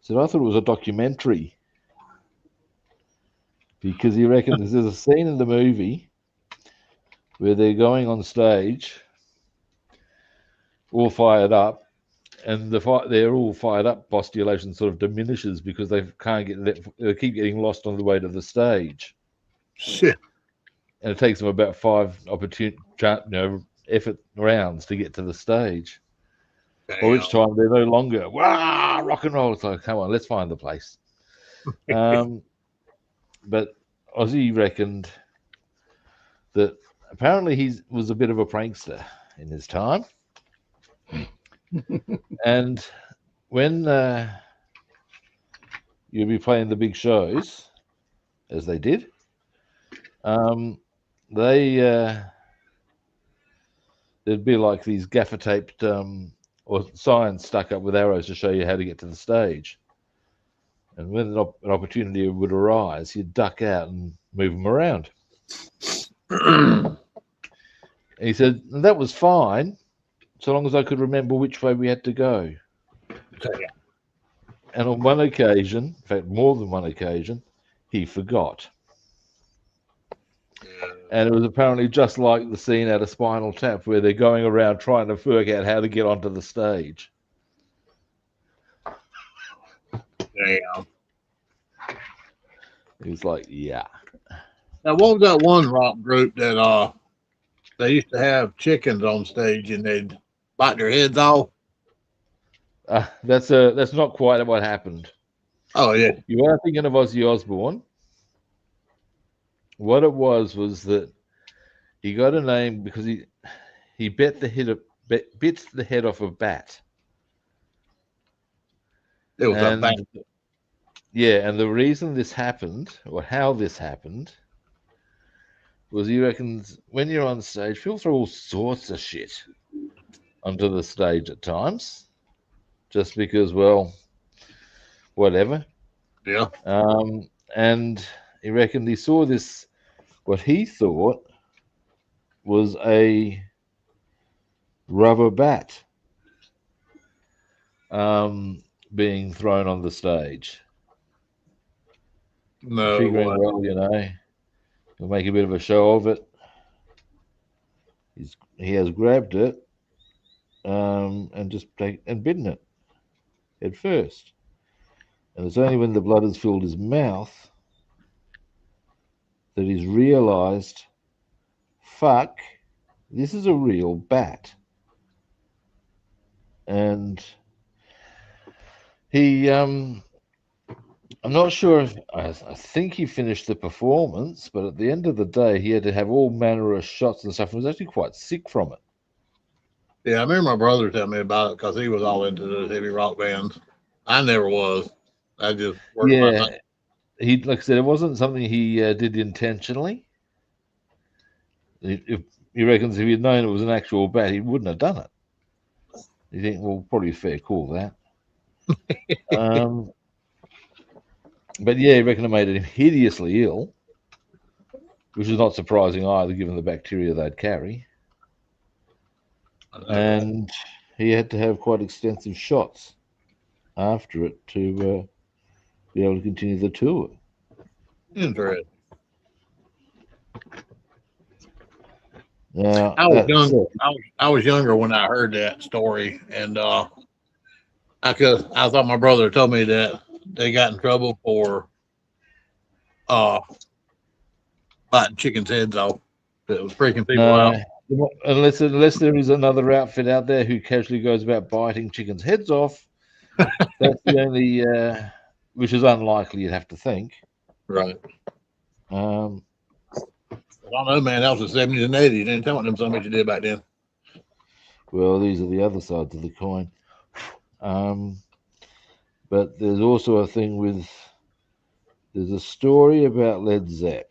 said, I thought it was a documentary, because he reckons there's a scene in the movie where they're going on stage, all fired up, and they're all fired up. Postulation sort of diminishes because they keep getting lost on the way to the stage. Shit. And it takes them about 5 effort rounds to get to the stage. Damn. By which time they're no longer rock and roll. It's like, come on, let's find the place. But Ozzy reckoned that apparently he was a bit of a prankster in his time. And when you'd be playing the big shows, as they did, there'd be like these gaffer taped or signs stuck up with arrows to show you how to get to the stage. And when an opportunity would arise, you'd duck out and move them around. And he said, that was fine, so long as I could remember which way we had to go. Okay. And on one occasion, in fact, more than one occasion, he forgot. And it was apparently just like the scene out of Spinal Tap where they're going around trying to work out how to get onto the stage. Damn. He was like, yeah. Now, what was that one rock group that they used to have chickens on stage and they'd bite their heads off? That's not quite what happened. Oh, yeah. You are thinking of Ozzy Osbourne. What it was that he got a name because he bit the head off a bat. It was a bat. Yeah, and the reason this happened, or how this happened, was he reckons when you're on stage, people throw all sorts of shit onto the stage at times, just because, well, whatever. Yeah. And he reckoned he saw this, what he thought was a rubber bat being thrown on the stage. No. Figuring, well, he'll make a bit of a show of it. He has grabbed it and just bitten it. head first. And it's only when the blood has filled his mouth that he's realized, fuck, this is a real bat. And he, I'm not sure if, I think he finished the performance, but at the end of the day, he had to have all manner of shots and stuff, and was actually quite sick from it. Yeah, I remember my brother telling me about it because he was all into the heavy rock bands. I never was. I just worked my Yeah, thing. he, like I said, it wasn't something he did intentionally. If he reckons if he'd known it was an actual bat, he wouldn't have done it. You think, well, probably a fair call that. But yeah, he reckoned it made him hideously ill, which is not surprising either, given the bacteria they'd carry. And he had to have quite extensive shots after it to be able to continue the tour. Interesting. Now, I was young. I was younger when I heard that story, and I thought my brother told me that they got in trouble for biting chickens' heads off. It was freaking people out. Unless there is another outfit out there who casually goes about biting chickens' heads off, that's the only, which is unlikely, you'd have to think. Right. I don't know, man. That was the 70s and 80s. You didn't tell them so much you did back then. Well, these are the other sides of the coin. But there's also a thing with, there's a story about Led Zepp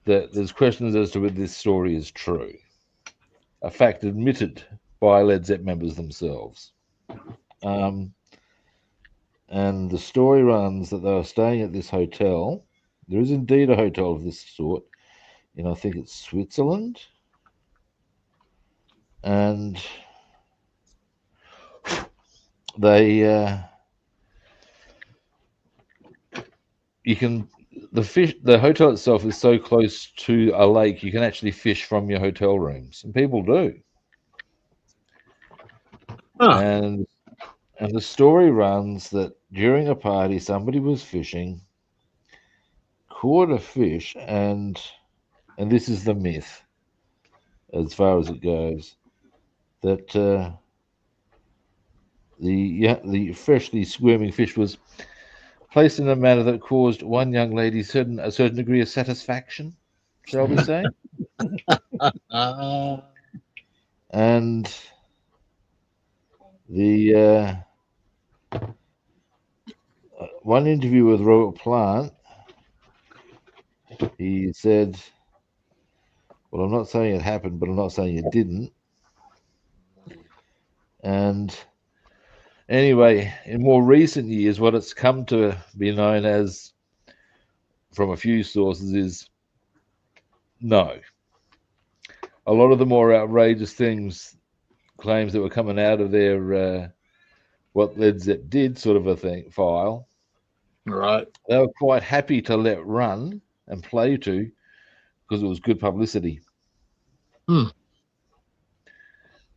that there's questions as to whether this story is true. A fact admitted by Led Zepp members themselves. And the story runs that they were staying at this hotel. There is indeed a hotel of this sort in, I think it's Switzerland. And they, the hotel itself is so close to a lake, you can actually fish from your hotel rooms, and people do. Huh. And the story runs that during a party, somebody was fishing, caught a fish, and this is the myth, as far as it goes, that the freshly squirming fish was placed in a manner that caused one young lady a certain degree of satisfaction, shall we say? And the one interview with Robert Plant, he said, well, I'm not saying it happened, but I'm not saying it didn't. And anyway, in more recent years, what it's come to be known as from a few sources is no. A lot of the more outrageous claims that were coming out of their what Led Zepp did sort of a thing file. Right. They were quite happy to let run and play to because it was good publicity.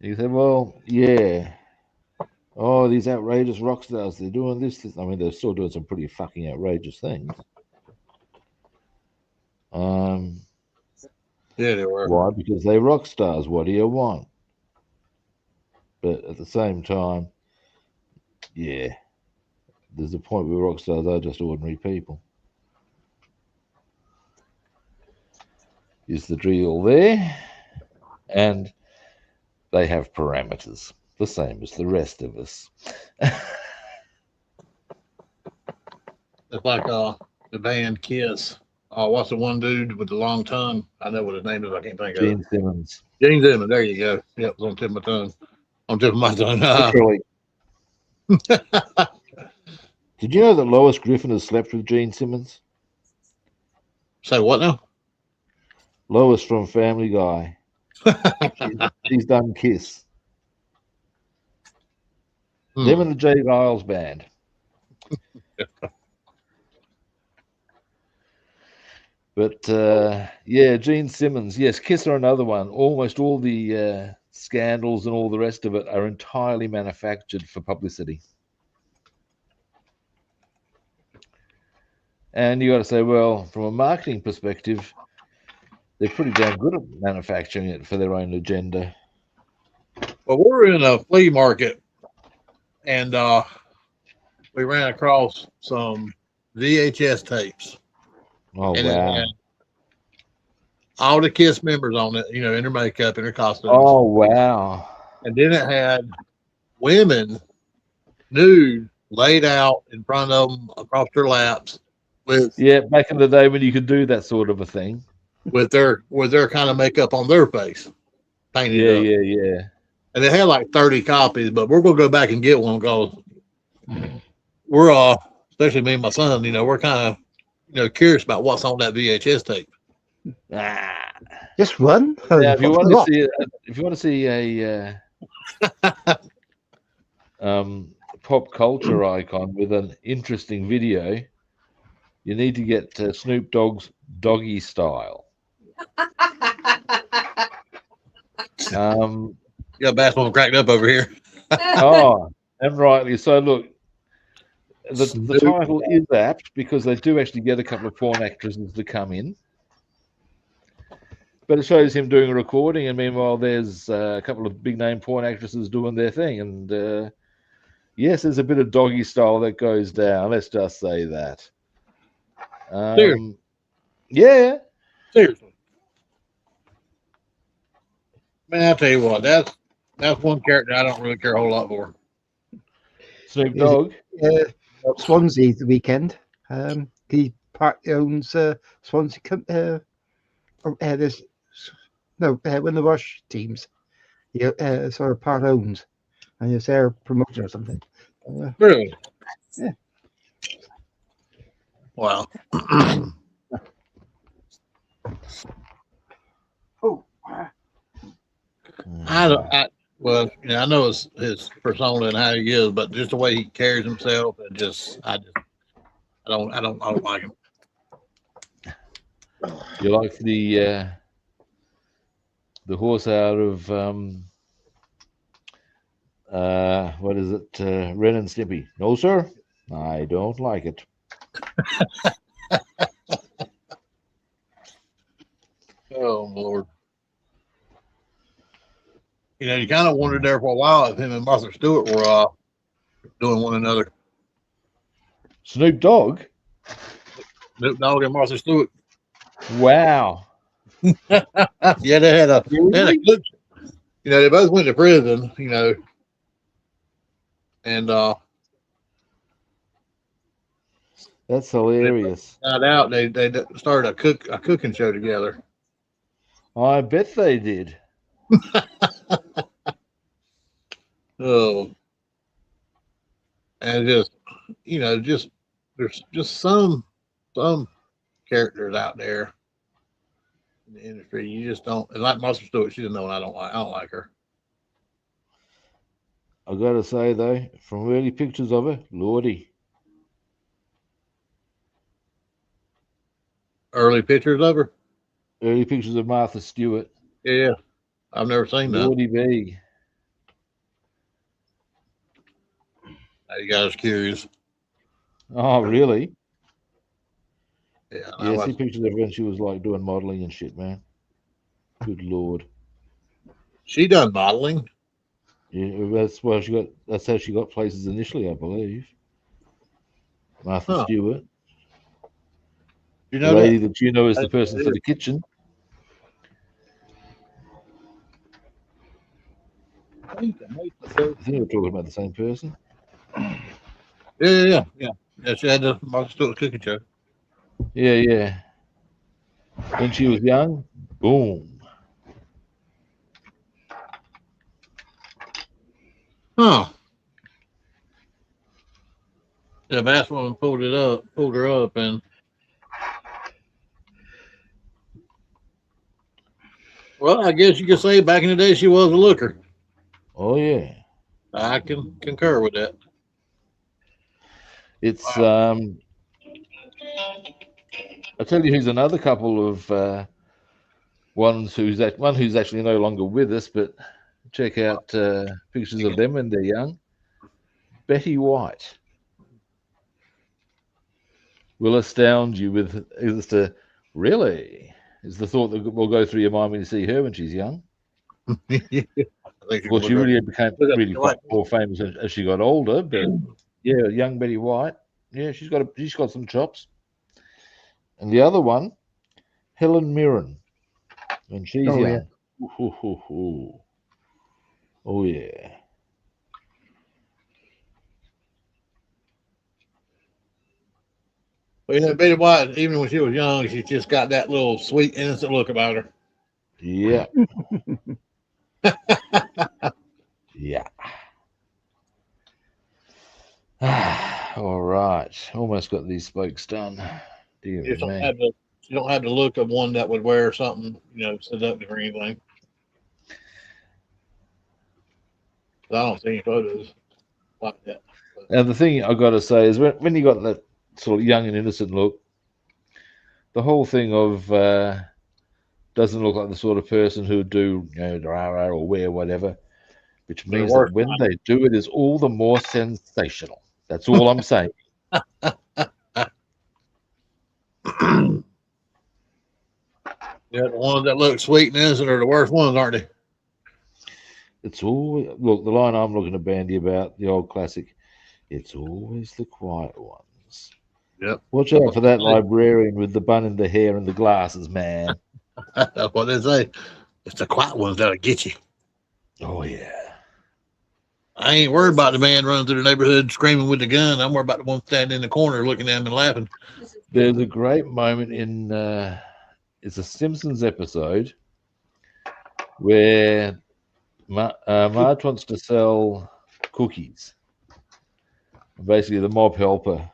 He said, well, yeah. Oh, these outrageous rock stars, they're doing this. I mean, they're still doing some pretty fucking outrageous things. Yeah, they were. Why? Because they're rock stars. What do you want? But at the same time, yeah, there's a point where rock stars are just ordinary people. Is the drill there? And they have parameters, the same as the rest of us. It's like the band Kiss. What's the one dude with the long tongue? I know what his name is. I can't think of it. Gene Simmons. Gene Simmons. There you go. Yep, it's on the tip of my tongue. On the tip of my tongue. Literally. Did you know that Lois Griffin has slept with Gene Simmons? Say what now? Lois from Family Guy. She's done Kiss. Them and the J. Giles band. But yeah, Gene Simmons. Yes, Kiss are another one. Almost all the scandals and all the rest of it are entirely manufactured for publicity. And you got to say, well, from a marketing perspective, they're pretty damn good at manufacturing it for their own agenda. Well, we were in a flea market, and we ran across some VHS tapes. Oh, And it wow. had all the Kiss members on it, in their makeup and their costumes. Oh, wow. And then it had women nude laid out in front of them across their laps with back in the day when you could do that sort of a thing. with their kind of makeup on their face. Painted up. Yeah. And they had like 30 copies, but we're gonna go back and get one because we're especially me and my son, we're kind of curious about what's on that VHS tape. Just one. Yeah, if you want to see a pop culture icon with an interesting video, you need to get Snoop Dogg's Doggy Style. You got Bassman cracked up over here. And rightly so. Look, the title is apt because they do actually get a couple of porn actresses to come in. But it shows him doing a recording, and meanwhile, there's a couple of big name porn actresses doing their thing. And yes, there's a bit of doggy style that goes down. Let's just say that. Seriously. Yeah. Seriously. Man, I'll tell you what, that's one character I don't really care a whole lot for. Snoop Dogg. Swansea the weekend. He partly owns Swansea. There's when the Rush teams, sort of part owns, and it's their promotion or something. Really? Yeah. Wow. Oh. I know his persona and how he is, but just the way he carries himself, and I don't like him. You like the horse out of what is it? Ren and Stimpy? No, sir, I don't like it. Oh Lord. You kind of wondered there for a while if him and Martha Stewart were doing one another. Snoop Dogg? Snoop Dogg and Martha Stewart. Wow. Yeah, they had a good, they both went to prison, and that's hilarious. Found out they started a cooking show together. I bet they did. Oh, and there's just some characters out there in the industry you just don't. And like Martha Stewart, she doesn't know, and I don't like her. I gotta say though, from early pictures of her, Lordy. Early pictures of her. Early pictures of Martha Stewart. Yeah, I've never seen that. Lordy B. You guys curious? Oh, really? Yeah. Yeah, I see pictures of her when she was like doing modeling and shit, man. Good Lord. She done modeling. Yeah, that's how she got places initially, I believe. Martha Stewart. You know the lady that you know is the person for the kitchen. I think we're talking about the same person. Yeah. She had the Martha Stewart cooking show. Yeah. When she was young, boom. Huh. Yeah, Bassman pulled her up, and well, I guess you could say back in the day she was a looker. Oh yeah. I can concur with that. It's I'll tell you who's another couple of one who's actually no longer with us, but check out pictures of them when they're young. Betty White will astound you with really is the thought that will go through your mind when you see her when she's young. Of course, she really became really quite more famous as she got older. But yeah, young Betty White, yeah, she's got some chops. And the other one, Helen Mirren, when she's young. Yeah. Oh yeah. But yeah, Betty White, even when she was young, she just got that little sweet, innocent look about her. Yeah. Yeah. All right. Almost got these spokes done. Dear You don't me. have the look of one that would wear something, seductive or anything. I don't see any photos like that. And the thing I got to say is when you got that sort of young and innocent look, the whole thing of doesn't look like the sort of person who would do rah-rah or wear whatever, which means that when they do it is all the more sensational. That's all I'm saying. Yeah, the ones that look sweet and innocent are the worst ones, aren't they? It's always look the line I'm looking to bandy about, the old classic. It's always the quiet ones. Yep. Watch out for that librarian with the bun in the hair and the glasses, man. That's what they say. It's the quiet ones that'll get you. Oh yeah. I ain't worried about the man running through the neighborhood screaming with the gun. I'm worried about the one standing in the corner looking at him and laughing. There's a great moment in it's a Simpsons episode where Marge wants to sell cookies. Basically, the mob helper,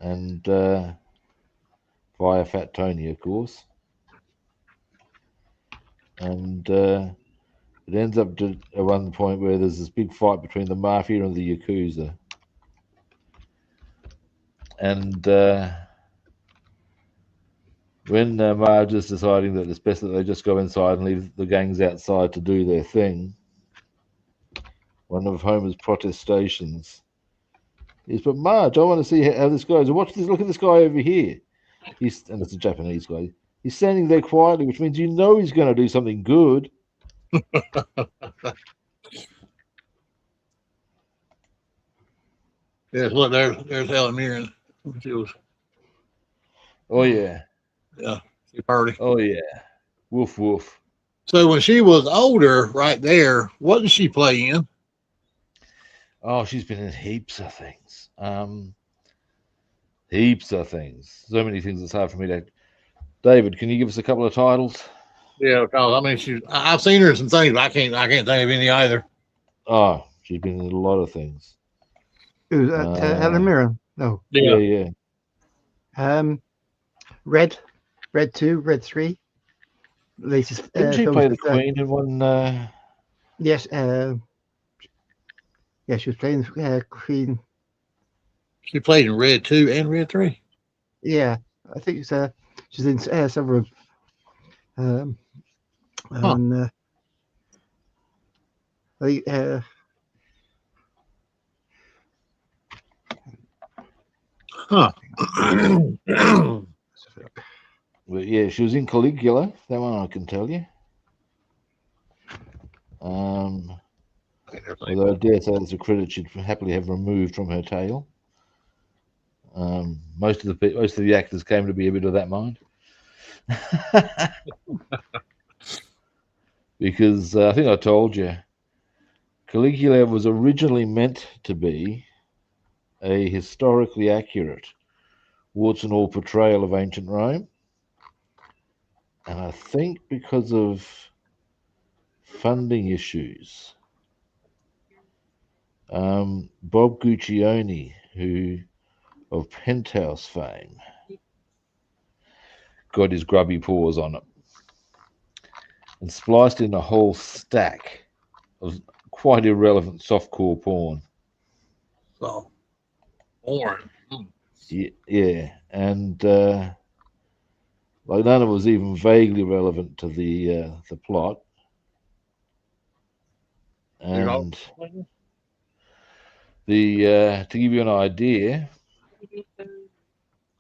and via Fat Tony, of course, and it ends up at one point where there's this big fight between the mafia and the Yakuza, and when Marge is deciding that it's best that they just go inside and leave the gangs outside to do their thing, one of Homer's protestations is, "But Marge, I want to see how this goes. Watch this. Look at this guy over here. And it's a Japanese guy. He's standing there quietly, which means he's going to do something good." Yes, look, there's Helen Mirren. She was. Oh yeah. Yeah, she party. Oh yeah. Woof woof. So when she was older, right there, what did she play in? Oh, she's been in heaps of things. Heaps of things. So many things it's hard for me to. David, can you give us a couple of titles? Yeah, because I mean, I've seen her in some things, but I can't think of any either. Oh, she's been in a lot of things. Who's that? Helen Mirren? No. Yeah. Red 2, Red 3. Latest. Didn't she play the Queen in one? Yes. Yeah, she was playing Queen. She played in Red 2 and Red 3. Yeah, I think it's she's in several. On Well, yeah, she was in Caligula. That one I can tell you. Although I dare say that's a credit she'd happily have removed from her tale. Most of the actors came to be a bit of that mind. Because I think I told you, Caligula was originally meant to be a historically accurate, warts and all portrayal of ancient Rome. And I think because of funding issues, Bob Guccione, who of Penthouse fame, got his grubby paws on it and spliced in a whole stack of quite irrelevant softcore porn. So, porn. Yeah, and Like none of it was even vaguely relevant to the plot. And to give you an idea,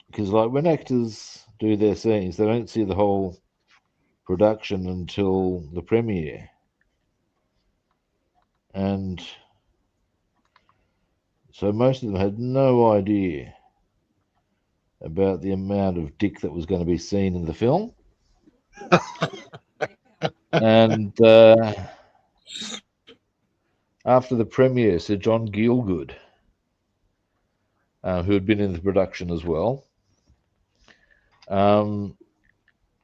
because like when actors do their scenes, they don't see the whole production until the premiere. And so most of them had no idea about the amount of dick that was going to be seen in the film. And after the premiere, Sir John Gielgud, who had been in the production as well,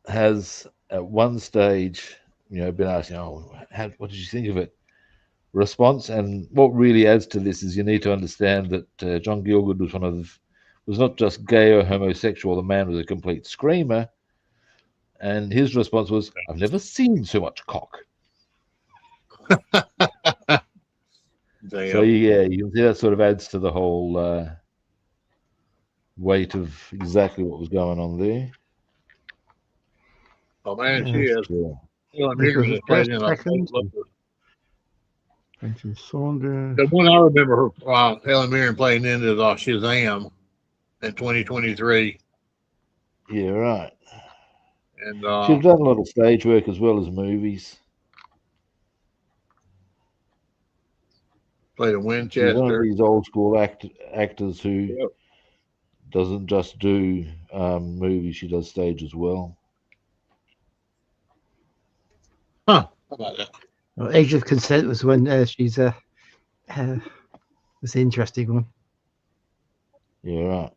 has at one stage, been asking, what did you think of it? Response. And what really adds to this is you need to understand that John Gielgud was not just gay or homosexual. The man was a complete screamer. And his response was, "I've never seen so much cock." So yeah, you can see that sort of adds to the whole weight of exactly what was going on there. Oh man, she is. Yeah. Helen Mirren is playing in Saunders. The one I remember her, Helen Mirren playing in is Shazam in 2023. Yeah, right. And she's done a lot of stage work as well as movies. Played a Winchester. She's one of these old school actors who doesn't just do movies; she does stage as well. Huh? How about that? Well, Age of Consent was when she's was the interesting one. Yeah, right.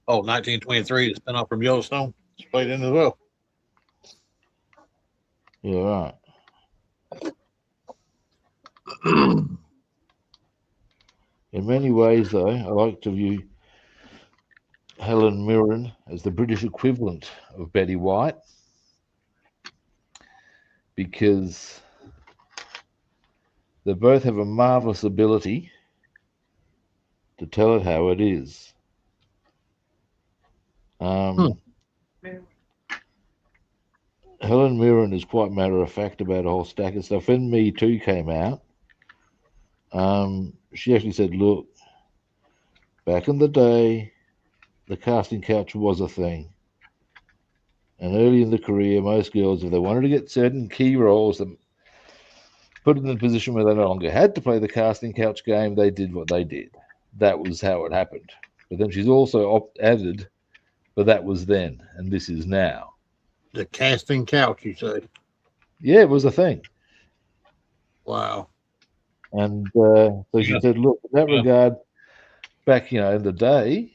Oh, 1923, the spin-off from Yellowstone. It's played in as well. Yeah, right. In many ways, though, I like to view Helen Mirren as the British equivalent of Betty White, because they both have a marvelous ability to tell it how it is. Helen Mirren is quite matter of fact about a whole stack of stuff. When Me Too came out, she actually said, "Look, back in the day, the casting couch was a thing. And early in the career, most girls, if they wanted to get certain key roles that put them in a position where they no longer had to play the casting couch game, they did what they did. That was how it happened." But then she's also added, "But that was then, and this is now." The casting couch, you say? Yeah, it was a thing. Wow. And so she said, "Look, in that regard, back in the day,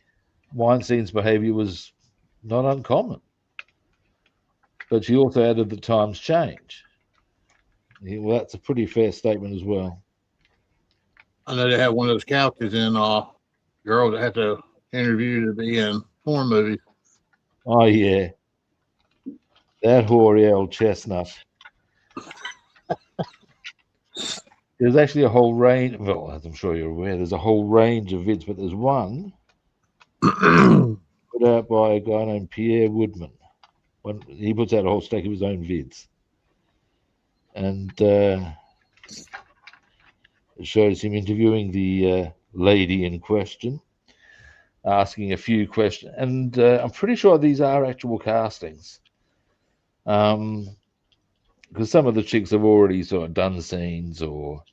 Weinstein's behavior was not uncommon." But she also added that times change. Yeah, well, that's a pretty fair statement as well. I know they have one of those couches in girls that have to interview to be in porn movies. Oh yeah, that hoary old chestnut. There's actually a whole range. Well, as I'm sure you're aware, there's a whole range of vids, but there's one put out by a guy named Pierre Woodman. He puts out a whole stack of his own vids, and it shows him interviewing the lady in question, asking a few questions, and I'm pretty sure these are actual castings. Because some of the chicks have already sort of done scenes or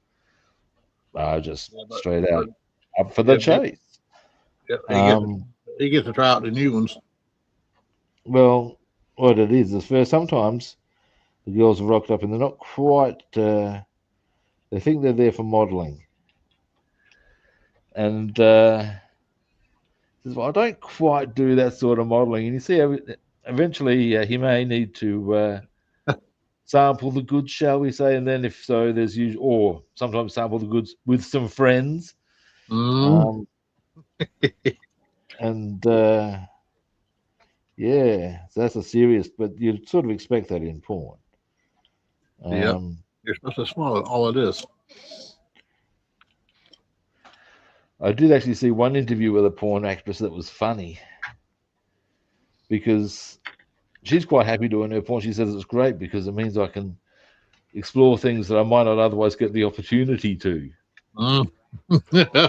are just straight out up for the chase. He gets to try out the new ones. Well, what it is first, sometimes the girls have rocked up and they're not quite, they think they're there for modelling. And says, "Well, I don't quite do that sort of modelling." And you see, eventually he may need to sample the goods, shall we say, and then if so, there's usually, or sometimes sample the goods with some friends. And yeah, so that's a serious, but you'd sort of expect that in porn. Yeah, you're supposed to swallow all of this. I did actually see one interview with a porn actress that was funny because she's quite happy doing her porn. She says it's great because it means I can explore things that I might not otherwise get the opportunity to. Mm.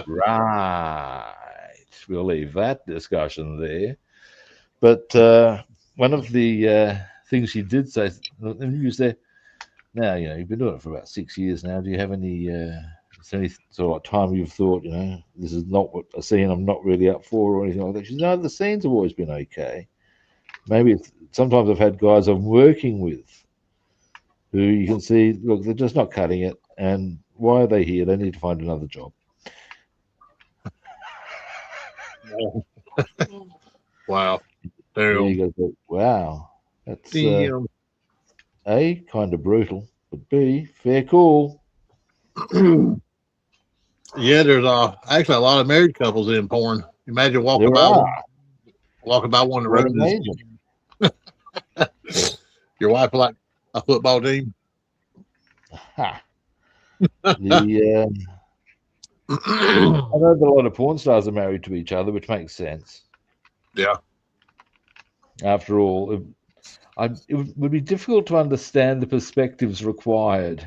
Right. We'll leave that discussion there. But one of the things she did say, you said, now, you've been doing it for about 6 years now. Do you have any, is there any sort of time you've thought, this is not what a scene I'm not really up for or anything like that? She said, no, the scenes have always been okay. Maybe sometimes I've had guys I'm working with who you can see, look, they're just not cutting it. And why are they here? They need to find another job. Wow. There you go. Wow. That's A, kind of brutal, but B, fair cool. Yeah, there's actually a lot of married couples in porn. Imagine walking by one of the roads. Your wife like a football team. I know that a lot of porn stars are married to each other, which makes sense. Yeah. After all, it would be difficult to understand the perspectives required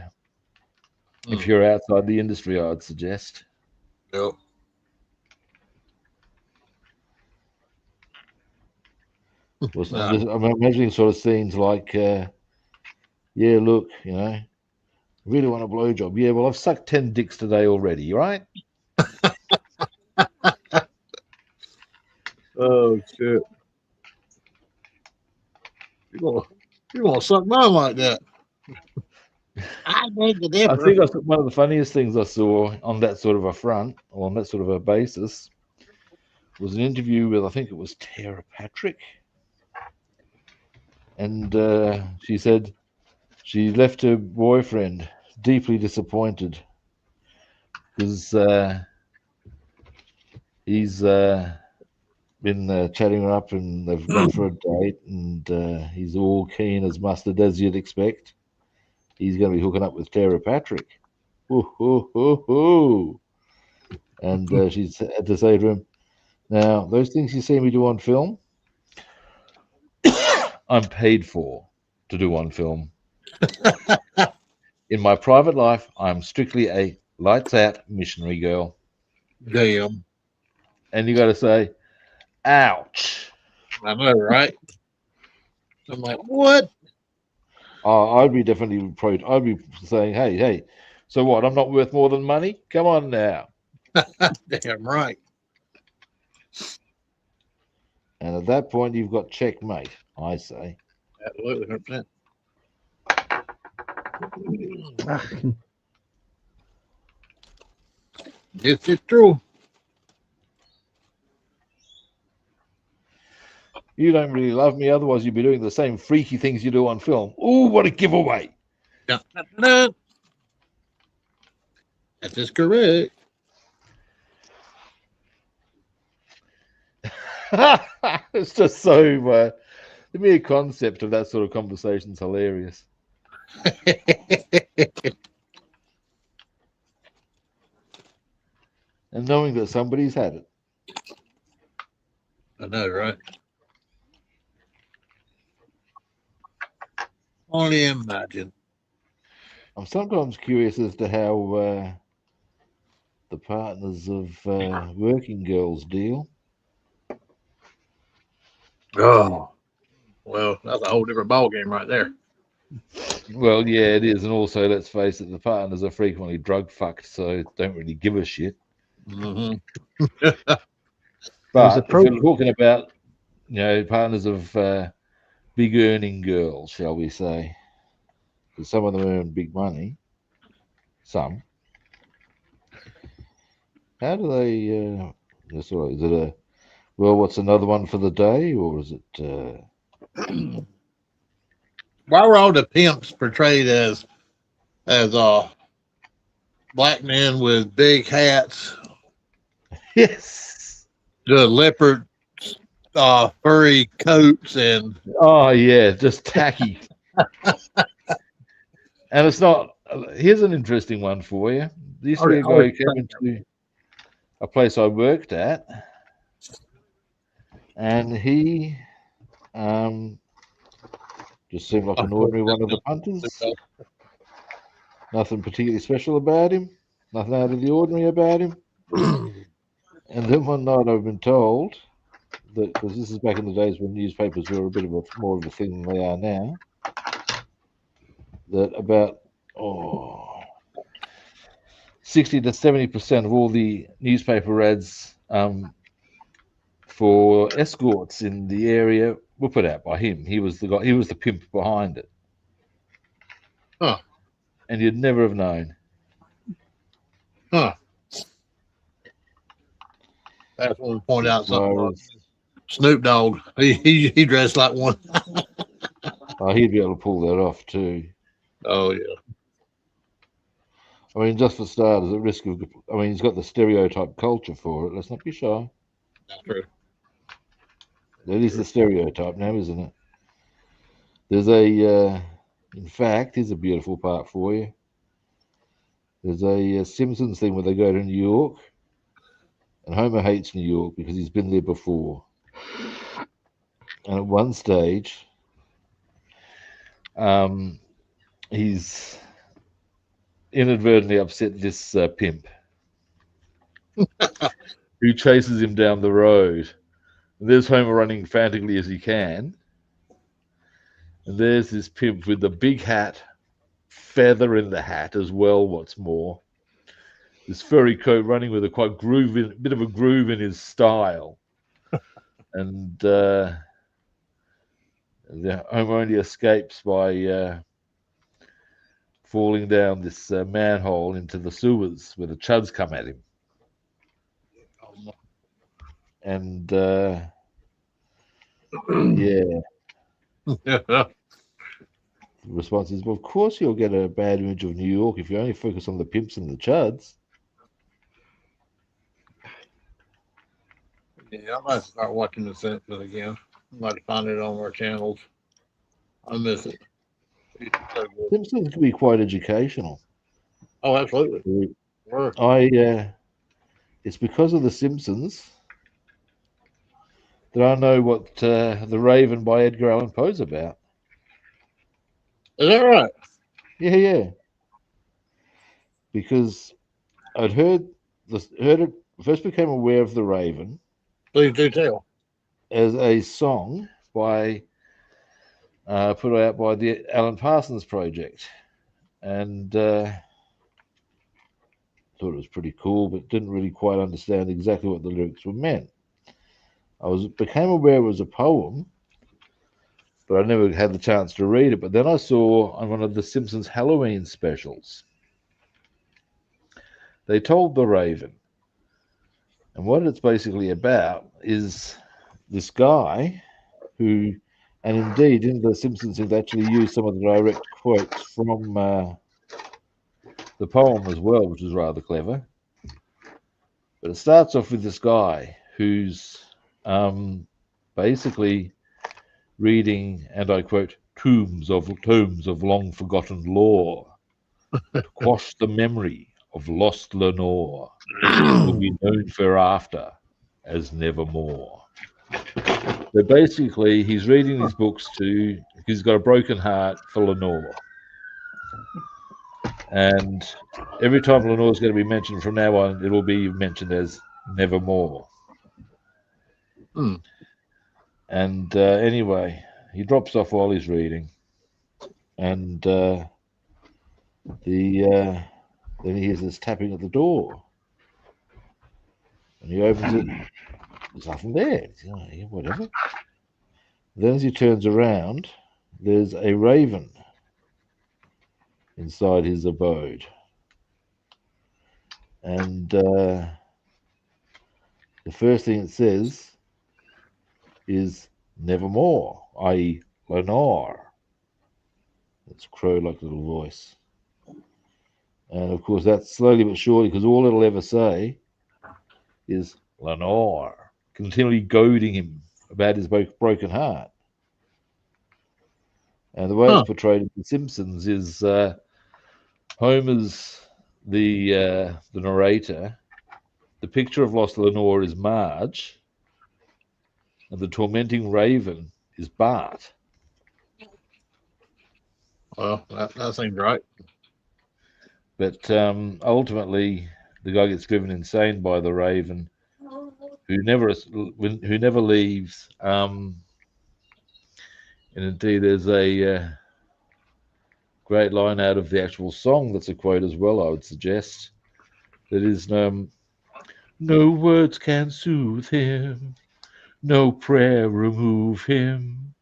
if you're outside the industry, I'd suggest. Yep. I'm imagining sort of scenes like, yeah, look, really want a blowjob. Yeah, well, I've sucked 10 dicks today already, right? Oh, shit. You're gonna suck mine like that. I beg to differ. I think one of the funniest things I saw on that sort of a front, or on that sort of a basis, was an interview with, I think it was Tara Patrick. And she said she left her boyfriend deeply disappointed because he's been chatting her up and they've gone for a date and he's all keen as mustard, as you'd expect. He's going to be hooking up with Tara Patrick. Ooh, ooh, ooh, ooh. And she had to say to him, now, those things you see me do on film, I'm paid for to do on film. In my private life, I'm strictly a lights out missionary girl. Damn. And you got to say, ouch. I know, right? I'm like, what? I'd be definitely I'd be saying, hey, so what? I'm not worth more than money? Come on now. Damn right. And at that point, you've got checkmate, I say. Absolutely, 100%. It's true. You don't really love me, otherwise you'd be doing the same freaky things you do on film. Ooh, what a giveaway. That is correct. It's just so the mere concept of that sort of conversation is hilarious. And knowing that somebody's had it. I know, right? Only imagine. I'm sometimes curious as to how the partners of working girls deal. Oh, well, that's a whole different ballgame right there. Well, yeah, it is. And also, let's face it, the partners are frequently drug fucked, so don't really give a shit. Mm-hmm. But if you're talking about, partners of big earning girls, shall we say, because some of them earn big money, some. How do they, is it what's another one for the day, or is it... Why were all the pimps portrayed as black men with big hats? Yes. The leopard furry coats and... Oh, yeah, just tacky. And it's not... Here's an interesting one for you. This guy came into a place I worked at, and he just seemed like an ordinary one of the punters. Nothing particularly special about him, nothing out of the ordinary about him. And then one night I've been told that, because this is back in the days when newspapers were a bit of more of a thing than they are now, that about 60 to 70% of all the newspaper ads for escorts in the area were put out by him. He was the guy. He was the pimp behind it. Huh. And you'd never have known. Huh. That's when we point out something. Snoop Dogg, he dressed like one. He'd be able to pull that off too. Oh yeah. I mean, just for starters, at risk of, I mean, he's got the stereotype culture for it. Let's not be shy. That's true. That is the stereotype now, isn't it? There's a, in fact, here's a beautiful part for you. There's a Simpsons thing where they go to New York, and Homer hates New York because he's been there before. And at one stage, he's inadvertently upset this pimp who chases him down the road. And there's Homer running frantically as he can. And there's this pimp with the big hat, feather in the hat as well, what's more. This furry coat running with a bit of a groove in his style. And the Homer only escapes by falling down this manhole into the sewers where the chuds come at him. And yeah. The response is, well, of course you'll get a bad image of New York if you only focus on the pimps and the chuds. Yeah, I might start watching The Simpsons again. I might find it on our channels. I miss it. So Simpsons can be quite educational. Oh, absolutely. It's because of The Simpsons that I know what The Raven by Edgar Allan Poe's about. Is that right? Yeah. Because I'd heard it, first became aware of The Raven. Please do tell. As a song put out by the Alan Parsons Project. And thought it was pretty cool, but didn't really quite understand exactly what the lyrics were meant. Became aware it was a poem, but I never had the chance to read it. But then I saw on one of the Simpsons Halloween specials, they told The Raven. And what it's basically about is this guy who, and indeed in The Simpsons, have actually used some of the direct quotes from the poem as well, which is rather clever. But it starts off with this guy who's basically reading, and I quote, tomes of long forgotten lore to quash the memory of lost Lenore, will be known foreafter as nevermore. So basically, he's reading these books he's got a broken heart for Lenore. And every time Lenore's going to be mentioned from now on, it will be mentioned as nevermore. And anyway, he drops off while he's reading. And then he hears this tapping at the door. And he opens it. There's nothing there. Whatever. Then as he turns around, there's a raven inside his abode. And the first thing it says is nevermore, i.e. Lenore. It's crow-like little voice. And of course, that's slowly but surely, because all it'll ever say is Lenore, continually goading him about his broken heart. And the way it's portrayed in The Simpsons is Homer's the narrator, the picture of lost Lenore is Marge, and the tormenting raven is Bart. Well, that seems right. But ultimately, the guy gets driven insane by the raven, who never leaves. And indeed, there's a great line out of the actual song that's a quote as well, I would suggest. That is, no words can soothe him, no prayer remove him,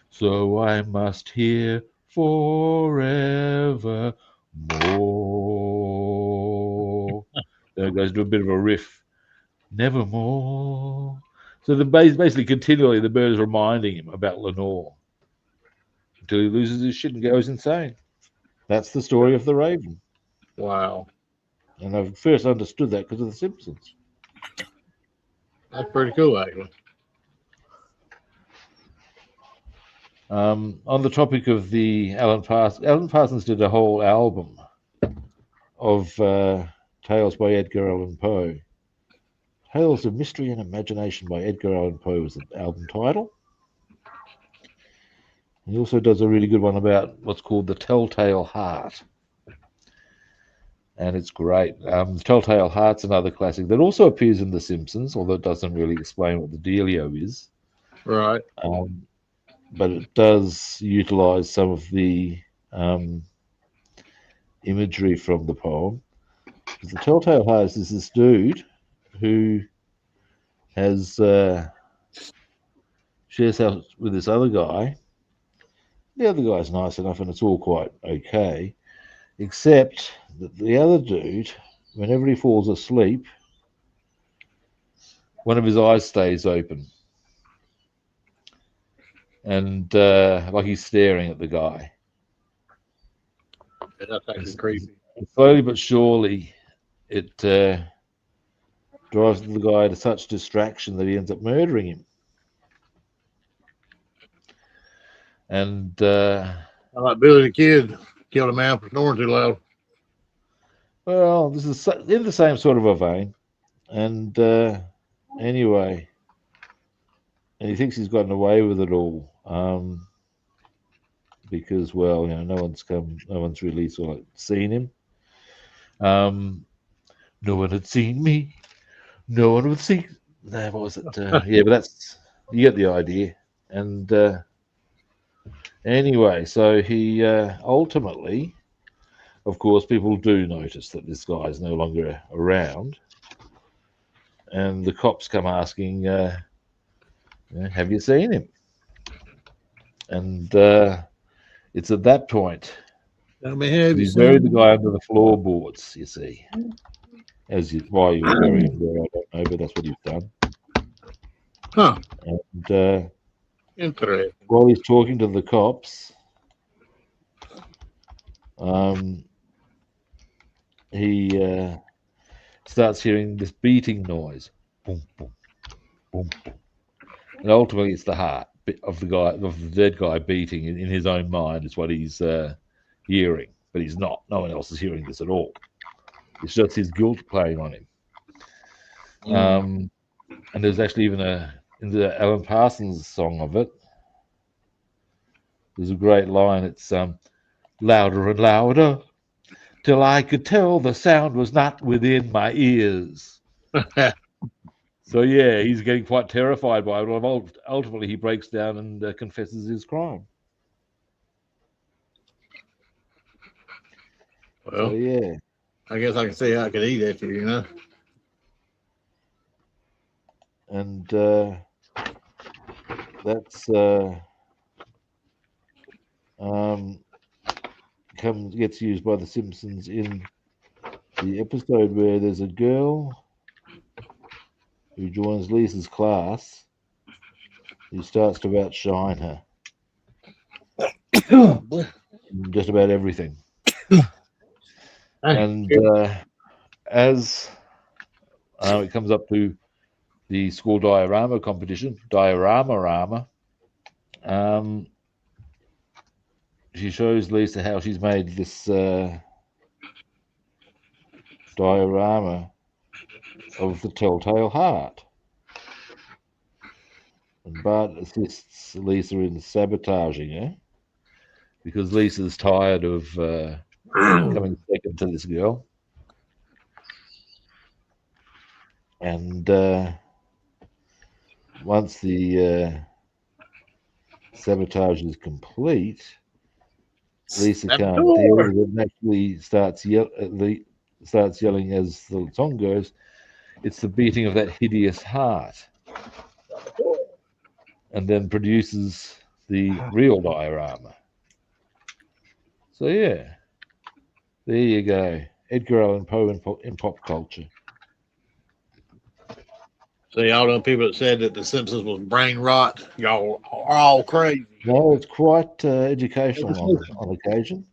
so I must hear forever more. Then it goes to a bit of a riff. Nevermore. So basically continually the bird is reminding him about Lenore until he loses his shit and goes insane. That's the story of the Raven. Wow. And I first understood that because of The Simpsons. That's pretty cool, actually. On the topic of the Alan Parsons did a whole album of tales by Edgar Allan Poe. Tales of Mystery and Imagination by Edgar Allan Poe was the album title. He also does a really good one about what's called the Telltale Heart. And it's great. The Telltale Heart's another classic that also appears in The Simpsons, although it doesn't really explain what the dealio is. Right. But it does utilize some of the imagery from the poem. Because the Telltale Heart is this dude who has shares house with this other guy. The other guy's nice enough, and it's all quite okay, except that the other dude, whenever he falls asleep, one of his eyes stays open, and like he's staring at the guy. Yeah, that's actually creepy. Slowly but surely, it drives the guy to such distraction that he ends up murdering him. And Like Billy the Kid killed a man for snoring too loud. well, this is in the same sort of a vein. And anyway, and he thinks he's gotten away with it all because, well, no one's really sort of seen him. No one had seen me. No one would see. What was it? Yeah, but you get the idea. And anyway, so he ultimately, of course, people do notice that this guy is no longer around, and the cops come asking, "Have you seen him?" And it's at that point he's buried the guy under the floorboards. You see, why you were burying him there, I don't know, but that's what he's done. Huh. And interesting. while he's talking to the cops, he starts hearing this beating noise, boom, boom, boom, boom, and ultimately it's the heart of the dead guy beating in his own mind is what he's hearing, but he's not. No one else is hearing this at all. It's just his guilt playing on him. And there's actually even in the Alan Parsons song of it, there's a great line. It's louder and louder till I could tell the sound was not within my ears. So yeah, he's getting quite terrified by it. Ultimately, he breaks down and confesses his crime. Well, so yeah, I guess I can see how I could eat at you, and that's gets used by the Simpsons in the episode where there's a girl who joins Lisa's class who starts to outshine her in just about everything. And as it comes up to the school diorama competition, she shows Lisa how she's made this diorama of the telltale heart. And Bart assists Lisa in sabotaging her because Lisa's tired of coming second to this girl. And once the sabotage is complete, Lisa can't deal with it and actually starts yelling as the song goes, it's the beating of that hideous heart. And then produces the real diorama. So yeah, there you go. Edgar Allan Poe in pop culture. So y'all know people that said that The Simpsons was brain rot. Y'all are all crazy. No, it's quite educational on occasion.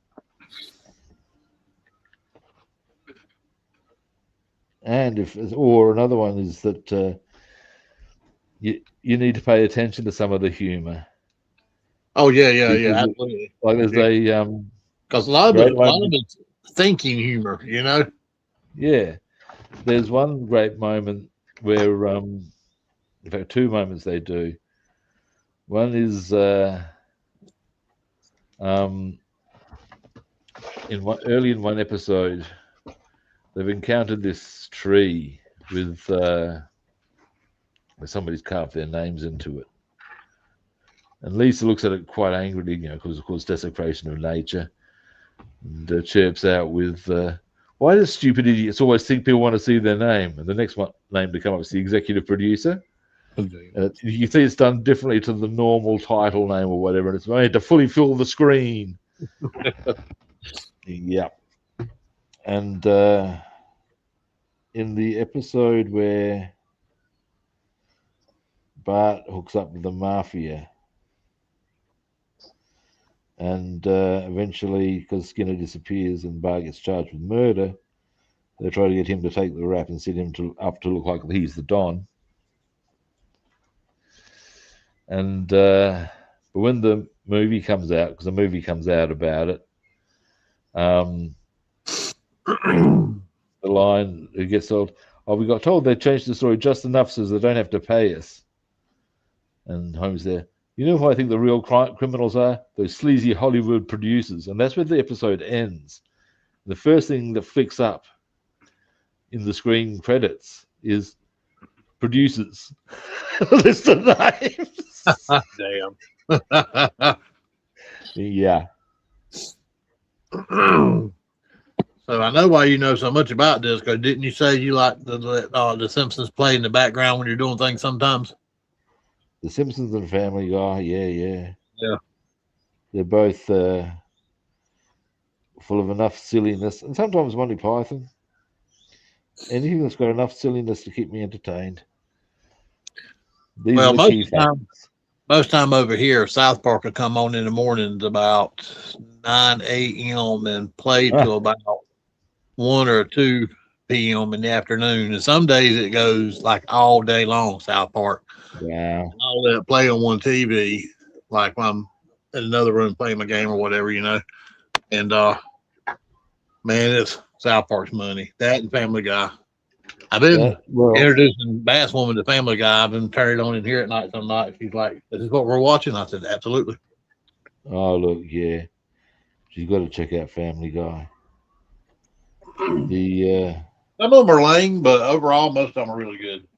And or another one is that you need to pay attention to some of the humor. Oh yeah, absolutely. Like there's because a lot of it's thinking humor, you know. Yeah, there's one great moment where, in fact, two moments they do. One is early in one episode, they've encountered this tree with where somebody's carved their names into it. And Lisa looks at it quite angrily, because of course desecration of nature, and chirps out with, "Why does stupid idiots always think people want to see their name?" And the next one name to come up is the executive producer. You see, it's done differently to the normal title name or whatever, and it's made to fully fill the screen. Yeah. And in the episode where Bart hooks up with the mafia, and eventually, because Skinner disappears and Bart gets charged with murder, they try to get him to take the rap and set him up to look like he's the Don. And but when the movie comes out, because the movie comes out about it, the line it gets told, "Oh, we got told they changed the story just enough so they don't have to pay us." And Holmes there, "You know who I think the real criminals are? Those sleazy Hollywood producers." And that's where the episode ends. The first thing that flicks up in the screen credits is producers. List of names. Damn. Yeah. So I know why you know so much about this, because didn't you say you like the Simpsons play in the background when you're doing things sometimes? The Simpsons and Family Guy, yeah. They're both full of enough silliness, and sometimes Monty Python. Anything that's got enough silliness to keep me entertained. These are the key facts. Most time over here, South Park will come on in the mornings about 9 a.m. and play till about 1 or 2 p.m. in the afternoon. And some days it goes like all day long, South Park. Yeah. And all that play on one TV, like when I'm in another room playing my game or whatever, And man, it's South Park's money. That and Family Guy. I've been introducing Basswoman to Family Guy. I've been turning it on in here at night some nights. She's like, "This is what we're watching." I said, "Absolutely." Oh, look, yeah. She's got to check out Family Guy. Some of them are lame, but overall, most of them are really good.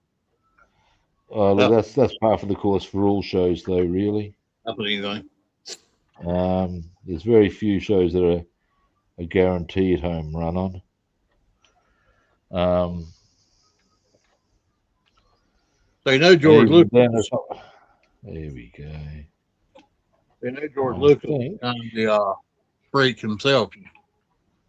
Oh, look, that's par for the course for all shows, though. Really, not anything. There's very few shows that are a guaranteed home run on. So George Lucas. There we go. George Lucas is kind of the freak himself.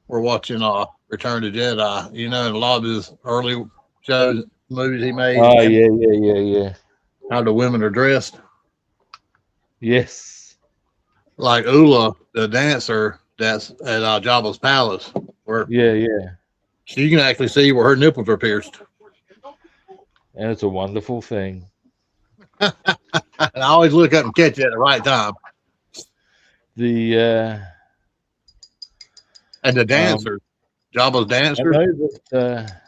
We're watching Return to Jedi, and a lot of his early shows, movies he made. Oh, yeah. How the women are dressed. Yes. Like Ula, the dancer that's at Jabba's palace. Yeah. So you can actually see where her nipples are pierced. And it's a wonderful thing. And I always look up and catch it at the right time. And the dancer, Jabba's dancer. I know that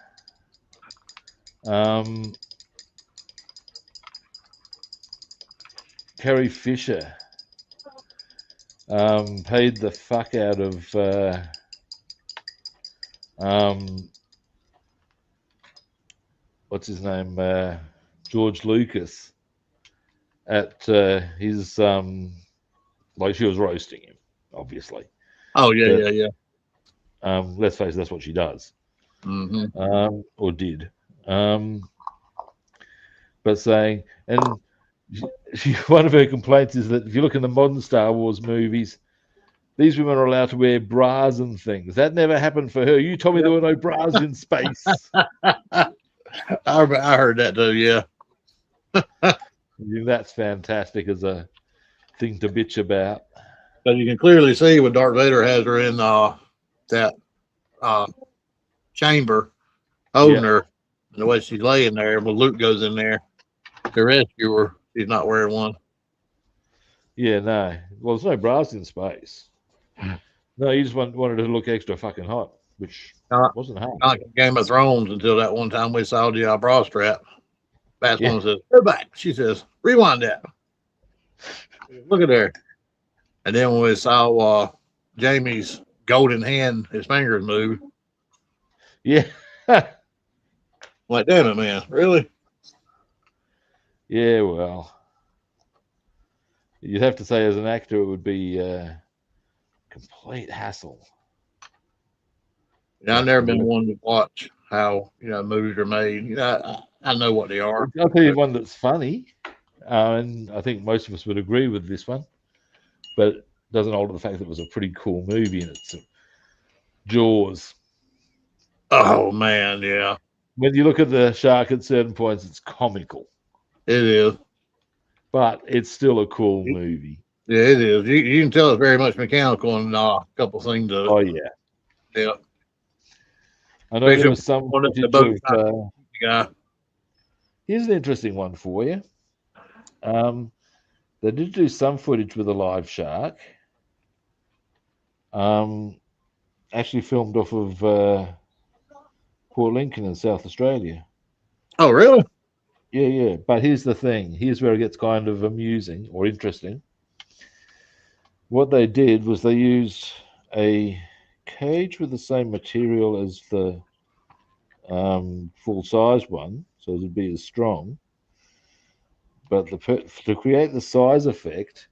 Carrie Fisher paid the fuck out of what's his name, George Lucas, at his like she was roasting him, obviously. Oh yeah, But, yeah. Let's face it, that's what she does, or did. But saying, and one of her complaints is that if you look in the modern Star Wars movies, these women are allowed to wear bras and things. That never happened for her. You told me there were no bras in space. I heard that too. Yeah. That's fantastic as a thing to bitch about. But you can clearly see when Darth Vader has her in that chamber holding her, and the way she's laying there, when Luke goes in there to rescue her, she's not wearing one. Yeah, no. Well, there's no bras in space. No, he just wanted to look extra fucking hot, which wasn't hard. Not like Game of Thrones until that one time we saw the bra strap. Bassman says, "Go back." She says, "Rewind that." Look at there. And then when we saw Jamie's golden hand, his fingers move. Yeah. Like, damn it, man. Really? Yeah, well. You'd have to say as an actor it would be complete hassle. Yeah, I've never been one to watch how movies are made. I know what they are. I'll tell you one that's funny, and I think most of us would agree with this one, but it doesn't alter the fact that it was a pretty cool movie, and it's Jaws. Oh man, yeah. When you look at the shark at certain points, it's comical. It is, but it's still a cool movie. Yeah, it is. You can tell it's very much mechanical and a couple things of it. Oh yeah, yeah. I know there was some footage of. Yeah. Here's an interesting one for you. They did do some footage with a live shark. Actually filmed off of Port Lincoln in South Australia. Oh, really? Yeah. But here's the thing. Here's where it gets kind of amusing or interesting. What they did was they used a cage with the same material as the full-size one, so it'd be as strong. But to create the size effect,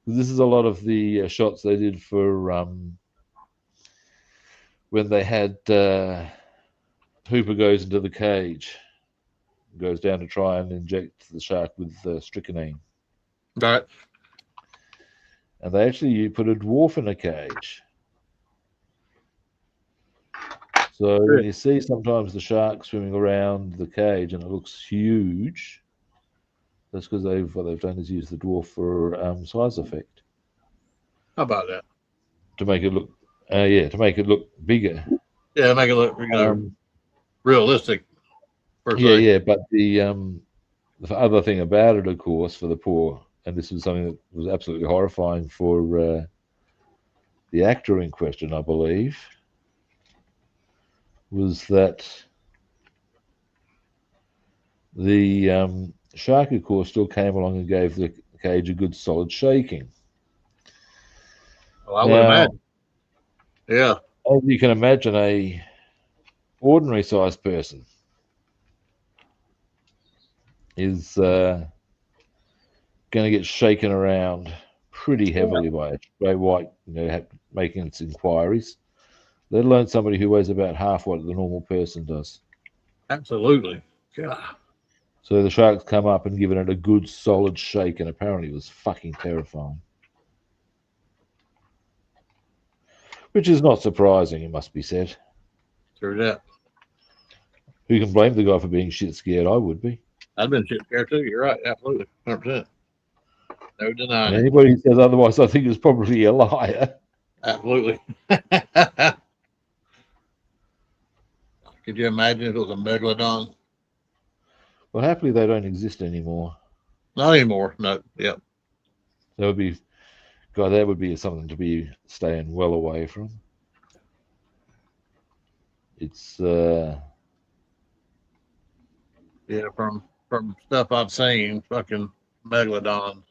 this is a lot of the shots they did for when they had Hooper goes into the cage, goes down to try and inject the shark with strychnine. Right. And they actually put a dwarf in a cage. So when you see sometimes the shark swimming around the cage and it looks huge, that's because what they've done is use the dwarf for size effect. How about that? To make it look, to make it look bigger. Yeah, make it look realistic. Yeah. But the other thing about it, of course, for the poor, and this was something that was absolutely horrifying for the actor in question, I believe, was that the shark, of course, still came along and gave the cage a good solid shaking. Well, I would imagine. Yeah. As you can imagine, a ordinary sized person is going to get shaken around pretty heavily by a grey white, making its inquiries. Let alone somebody who weighs about half what the normal person does. Absolutely. Yeah. So the shark's come up and given it a good solid shake, and apparently it was fucking terrifying. Which is not surprising, it must be said. True that. Who can blame the guy for being shit scared? I would be. I've been shit scared too. You're right. Absolutely. 100%. No denying it. Anybody who says otherwise, I think is probably a liar. Absolutely. Could you imagine if it was a megalodon? Well, happily they don't exist anymore. Not anymore. No. Yep. That would be, God, that would be something to be staying well away from. It's Yeah, from stuff I've seen, fucking megalodons.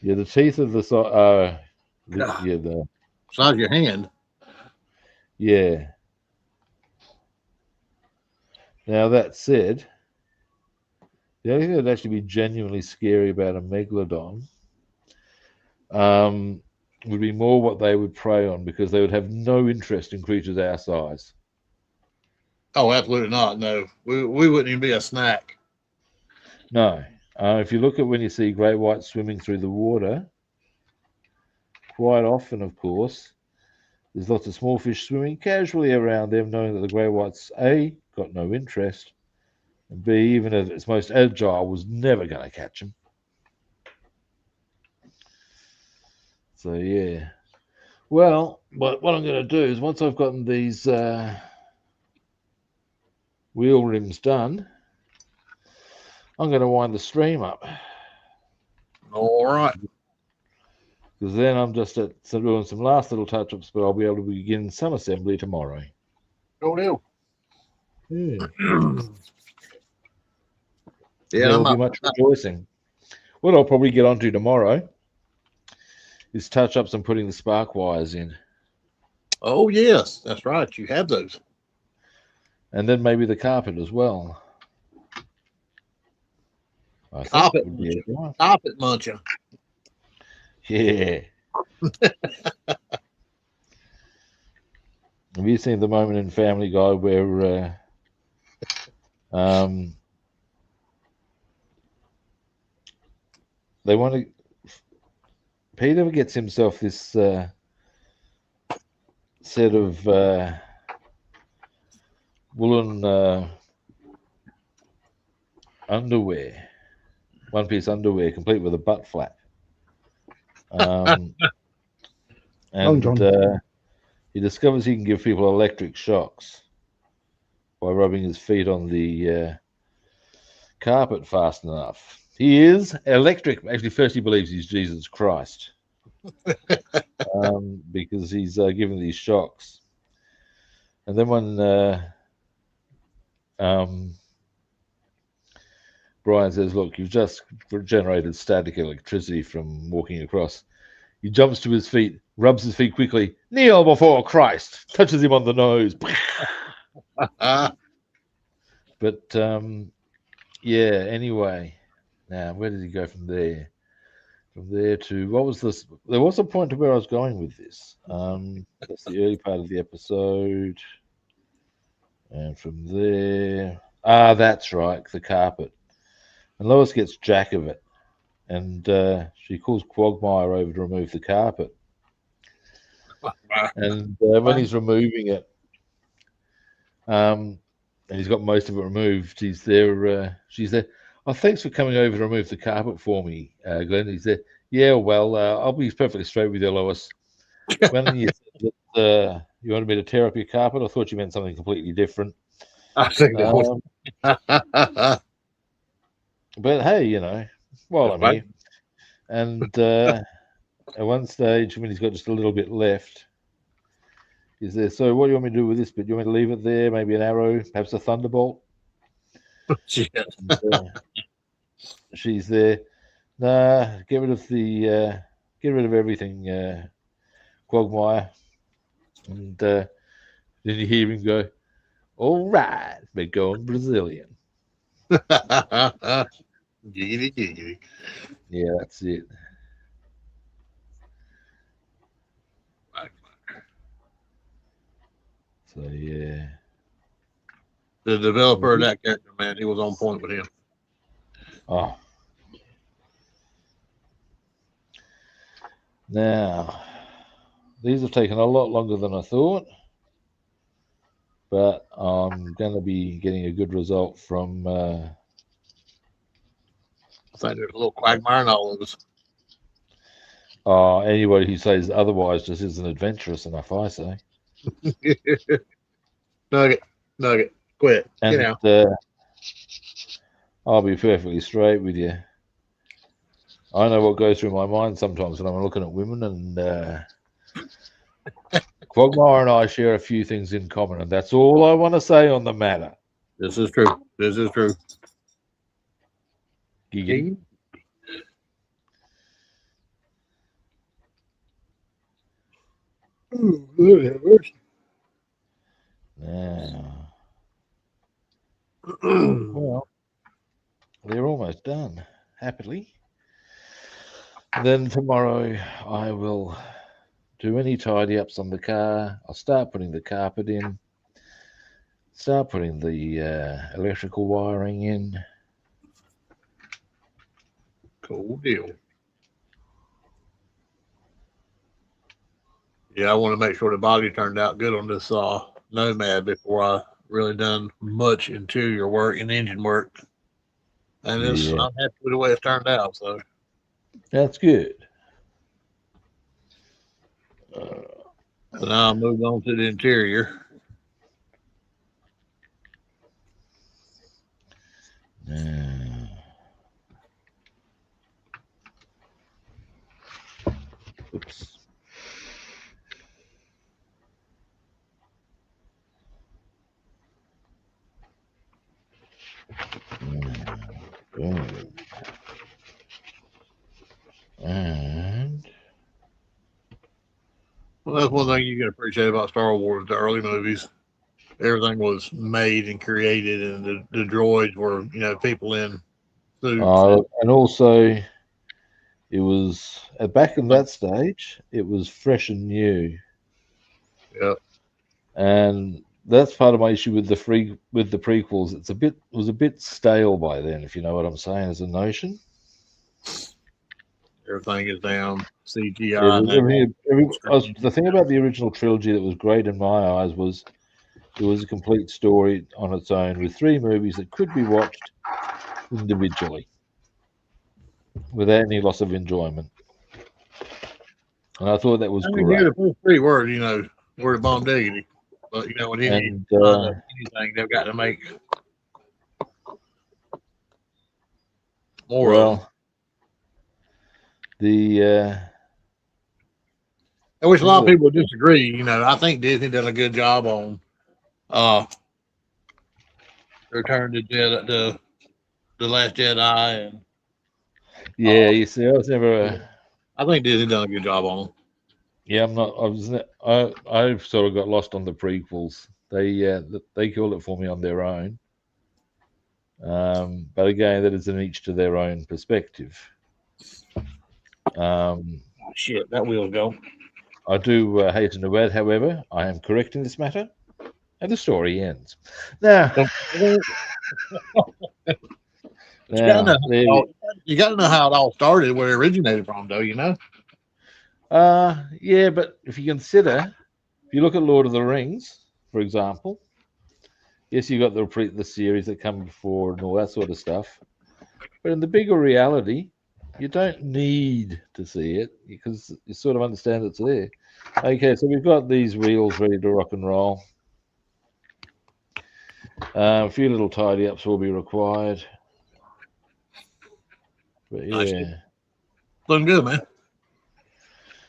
Yeah, the teeth of the God, yeah, the size of your hand. yeah. Now that said, the only thing that'd actually be genuinely scary about a megalodon um, would be more what they would prey on, because they would have no interest in creatures our size. Oh, absolutely not. No, we wouldn't even be a snack. No. If you look at when you see great whites swimming through the water, quite often, of course, there's lots of small fish swimming casually around them, knowing that the great whites, A, got no interest, and B, even at its most agile, was never going to catch them. So, yeah. Well, what I'm going to do is, once I've gotten these wheel rims done, I'm going to wind the stream up. All right. Because then I'm just doing some last little touch-ups, but I'll be able to begin some assembly tomorrow. Go deal. Yeah. Yeah, There will be much rejoicing. What I'll probably get onto tomorrow is touch-ups and putting the spark wires in. Oh yes, that's right. You have those. And then maybe the carpet as well. Carpet muncher. Yeah. Have you seen the moment in Family Guy where they want to... Peter gets himself this set of woolen underwear, one-piece underwear, complete with a butt flap. And he discovers he can give people electric shocks by rubbing his feet on the carpet fast enough. He is electric. Actually, first he believes he's Jesus Christ because he's giving these shocks. And then when Brian says, look, you've just generated static electricity from walking across, he jumps to his feet, rubs his feet quickly, kneel before Christ, touches him on the nose. But yeah, anyway, now where did he go from there? From there to, what was this? There was a point to where I was going with this. That's the early part of the episode. And from there, that's right, the carpet. And Lois gets jack of it. And she calls Quagmire over to remove the carpet. And when he's removing it, and he's got most of it removed, she's there. Oh, thanks for coming over to remove the carpet for me, Glenn. He's there. Yeah, well, I'll be perfectly straight with you, Lois. When you said that you wanted me to tear up your carpet, I thought you meant something completely different. I think that was. But hey, you know, while I'm here. And at one stage, when he's got just a little bit left, is there, so what do you want me to do with this bit? Do you want me to leave it there? Maybe an arrow, perhaps a thunderbolt? And, she's there. Nah, get rid of everything, Quagmire. And then you hear him go, all right, we're going Brazilian. Giggity. Yeah, that's it. So yeah, the developer of that character, man, he was on point with him. Oh, now these have taken a lot longer than I thought, but I'm going to be getting a good result from. I think there's a little Quagmire in all of us. Anybody who says otherwise just isn't adventurous enough, I say. Nugget, quit. And Get out. I'll be perfectly straight with you. I know what goes through my mind sometimes when I'm looking at women, and Quagmire and I share a few things in common, and that's all I want to say on the matter. This is true. This is true. Giggity. Now, well, they're almost done, happily. Then tomorrow I will do any tidy ups on the car. I'll start putting the carpet in, start putting the electrical wiring in. Cool deal. Yeah, I want to make sure the body turned out good on this Nomad before I really done much interior work and engine work. And Yeah. I'm happy with the way it's turned out. So That's good. so now I'll move on to the interior. Oops. Boom. And Well, that's one thing you can appreciate about Star Wars, the early movies. Everything was made and created, and the droids were, people in suits. and also it was back in that stage. It was fresh and new, Yeah. and that's part of my issue with the prequels. It was a bit stale by then, if you know what I'm saying, as a notion. Everything is down CGI. The thing about the original trilogy that was great in my eyes was it was a complete story on its own with 3 movies that could be watched individually without any loss of enjoyment. And I thought that was great. Yeah, the first 3 were, were bomb diggity. But when anything they've got to make more of them. I wish a lot of people disagree. I think Disney did a good job on Return to the Last Jedi, and you see, I was never. I think Disney done a good job on them. Yeah, I'm not. I've sort of got lost on the prequels. They call it for me on their own. But again, that is an each to their own perspective. Shit, that wheel's go. I do hasten to add, however, I am correct in this matter, and the story ends. Now, you gotta know how it all started, where it originated from, though. Yeah, but if you consider, if you look at Lord of the Rings, for example, yes, you got the series that come before and all that sort of stuff, but in the bigger reality, you don't need to see it because you sort of understand it's there. Okay, so we've got these wheels ready to rock and roll. A few little tidy ups will be required. But yeah. Looking good, man.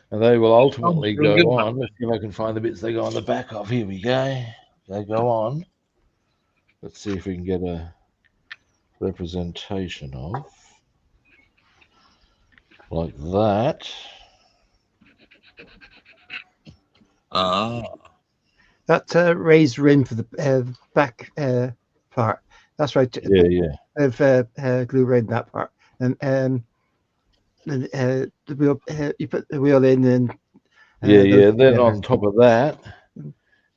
And they will ultimately go on. Let's see if I can find the bits they go on the back of. Here we go. They go on. Let's see if we can get a representation of. Like that. That raised rim for the back part. That's right. Yeah. Of glue around that part, and the wheel. You put the wheel in, and yeah. Then on top of that,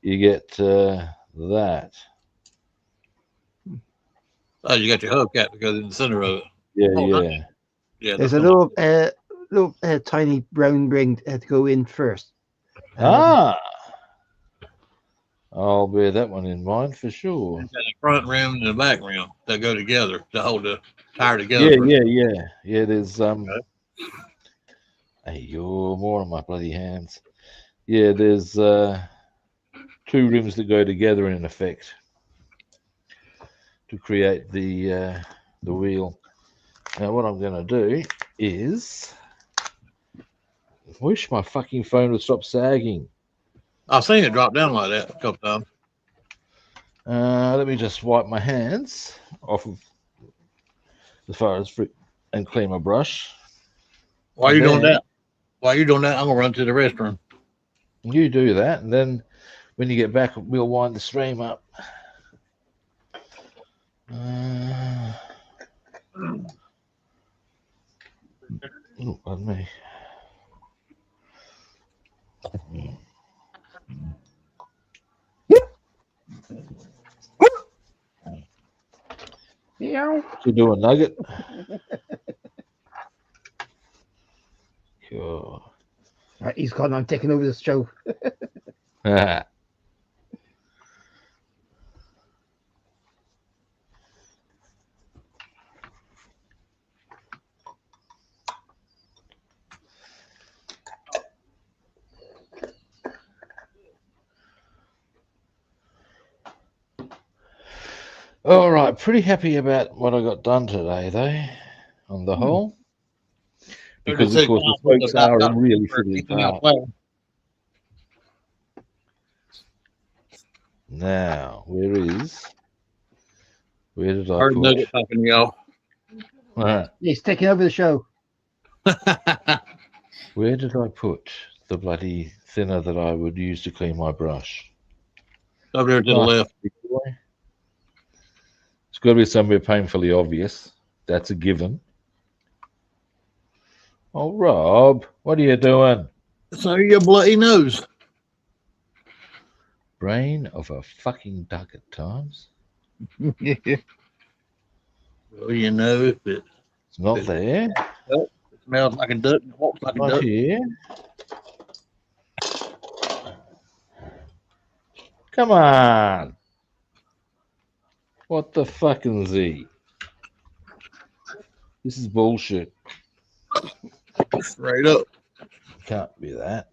you get that. Oh, you got your hubcap that goes in the center of it. Yeah. There's a little tiny round ring to go in first. I'll bear that one in mind for sure. Got a front rim and a back rim that go together to hold the tire together. Yeah. There's Hey, you're more on my bloody hands. Yeah, there's 2 rims that go together in effect to create the wheel. Now, what I'm going to do is, I wish my fucking phone would stop sagging. I've seen it drop down like that a couple times. Let me just wipe my hands off of as far as and clean my brush. While you're doing that, I'm gonna run to the restroom. You do that, and then when you get back, we'll wind the stream up. Oh, pardon me. Yeah. You do a nugget. Cool. Right, he's gone. I'm taking over the show. All right, pretty happy about what I got done today, though, on the whole. Because, of course, the folks are a really fiddly part. Now, where did I Hard put? nugget talking, y'all. He's taking over the show. Where did I put the bloody thinner that I would use to clean my brush? Over there to the left. It's got to be somewhere painfully obvious. That's a given. Oh, Rob, what are you doing? So your bloody nose. Brain of a fucking duck at times. Well, you know, if It's not there. Well, it smells like a duck and walks like a Not duck. here. Come on. What the fucking Z? This is bullshit. Straight up. Can't be that.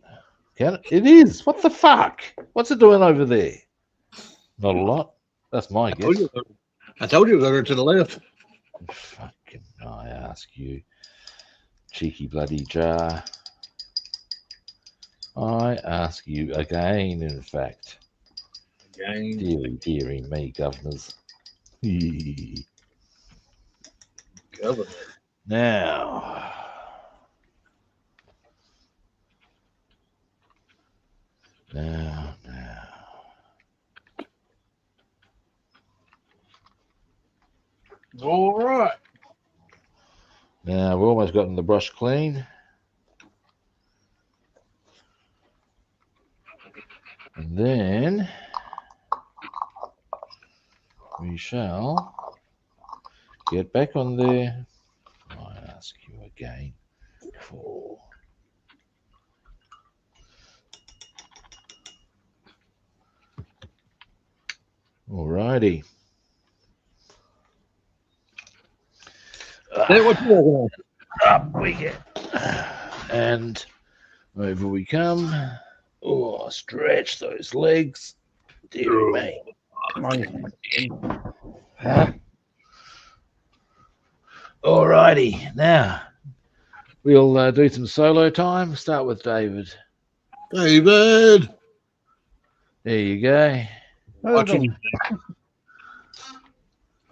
Can it? It is. What the fuck? What's it doing over there? Not a lot. That's my guess. I told you it was over to the left. Fucking, I ask you, cheeky bloody jar. I ask you again, in fact. Again. Deary me, governors. Governor. Now. All right. Now, we've almost gotten the brush clean. And then we shall get back on there. I ask you again. Cool. Alrighty. Say what you're working on. Up we get. And over we come. Oh, stretch those legs. Dear me. Alrighty. Now, we'll do some solo time. Start with David. David. There you go. Watching. I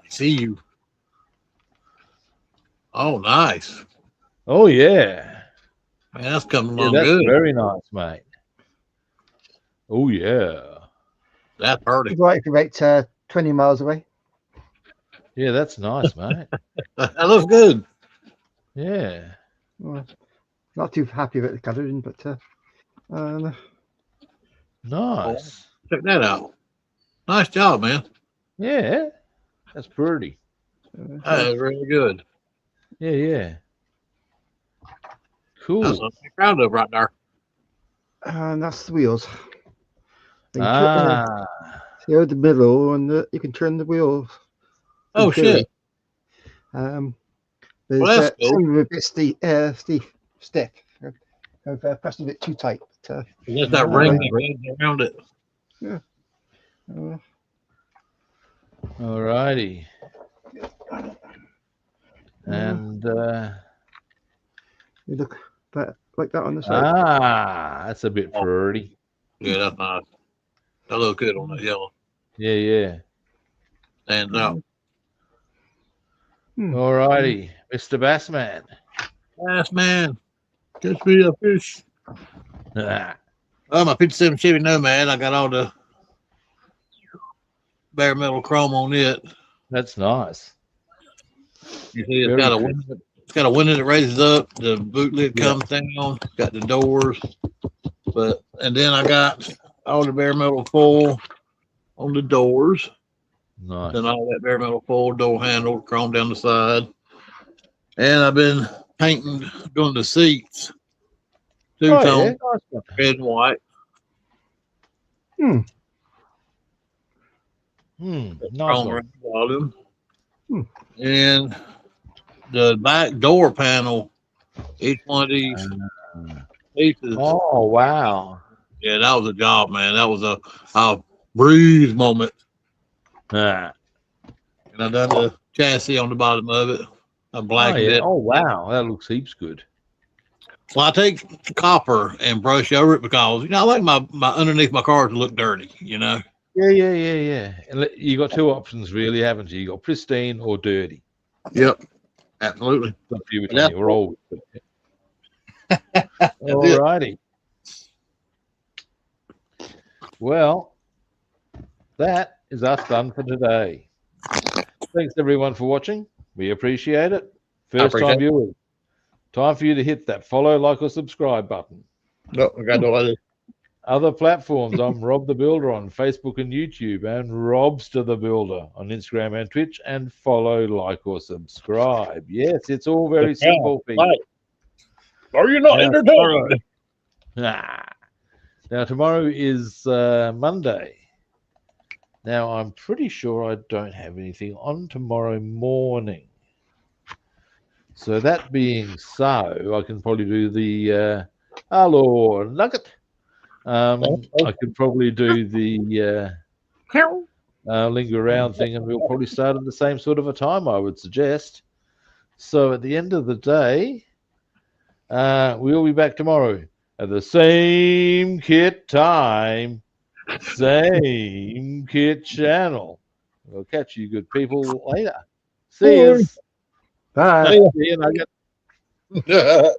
see you. Oh, nice. Oh, yeah. Man, that's coming Yeah, along that's good. very nice, mate. Oh, yeah. That's pretty. Right, about 20 miles away. Yeah, that's nice, mate. That looks good. Yeah. Well, not too happy about the colouring, but Nice. Check that out. Nice job, man. Yeah. That's pretty. That is really good. Yeah, yeah. Cool. That's something to be proud of right there. and that's the wheels. You can Ah. the middle, and you can turn the wheels. Oh, shit. There's Well, that's cool. some of a bit stiff. I've pressed a bit too tight. But, There's that ring that goes around it. Alrighty. And you look like that on the side. that's a bit pretty. Yeah, that's nice. That looks good on that yellow. Yeah, yeah. Stands out. All righty, Mr. Bassman. Yes, man. Just be a fish. Ah, Oh, my 57 Chevy Nomad. I got all the bare metal chrome on it. that's nice. You see, Very good. it's got a window that raises up. The boot lid Yeah. comes down. Got the doors. And then I got all the bare metal foil on the doors. Nice. Then all that bare metal foil, door handle, chrome down the side. And I've been painting, doing the seats. Two Oh, tone, yeah. Nice one. red and white. Nice Chrome one. around the bottom. Hmm. And the back door panel, each one of these pieces. Oh, wow. Yeah, that was a job, man. That was a breeze moment. Ah. And I done the chassis on the bottom of it. I Oh, blackened yeah. it. Oh, wow. That looks heaps good. Well, I take copper and brush over it because I like my underneath my car to look dirty. Yeah. And you got two options, really, haven't you? You got pristine or dirty. Yep, absolutely. It's up to you which That's one you roll with. it. All righty. Well, that is us done for today. Thanks everyone for watching. We appreciate it. First appreciate time it. viewers, time for you to hit that follow, like, or subscribe button. No, I got no other. Other platforms, I'm Rob the Builder on Facebook and YouTube, and Robster the Builder on Instagram and Twitch, and follow, like, or subscribe. Yes, it's all very simple, people. Right. Are you not Now, entertained? Now, tomorrow is Monday. Now, I'm pretty sure I don't have anything on tomorrow morning. So, that being so, I can probably do the Hello Nugget. I could probably do the linger around thing, and we'll probably start at the same sort of a time, I would suggest. So, at the end of the day, we'll be back tomorrow at the same kit time, same kit channel. We'll catch you good people later. See you. Bye. See you, Nugget.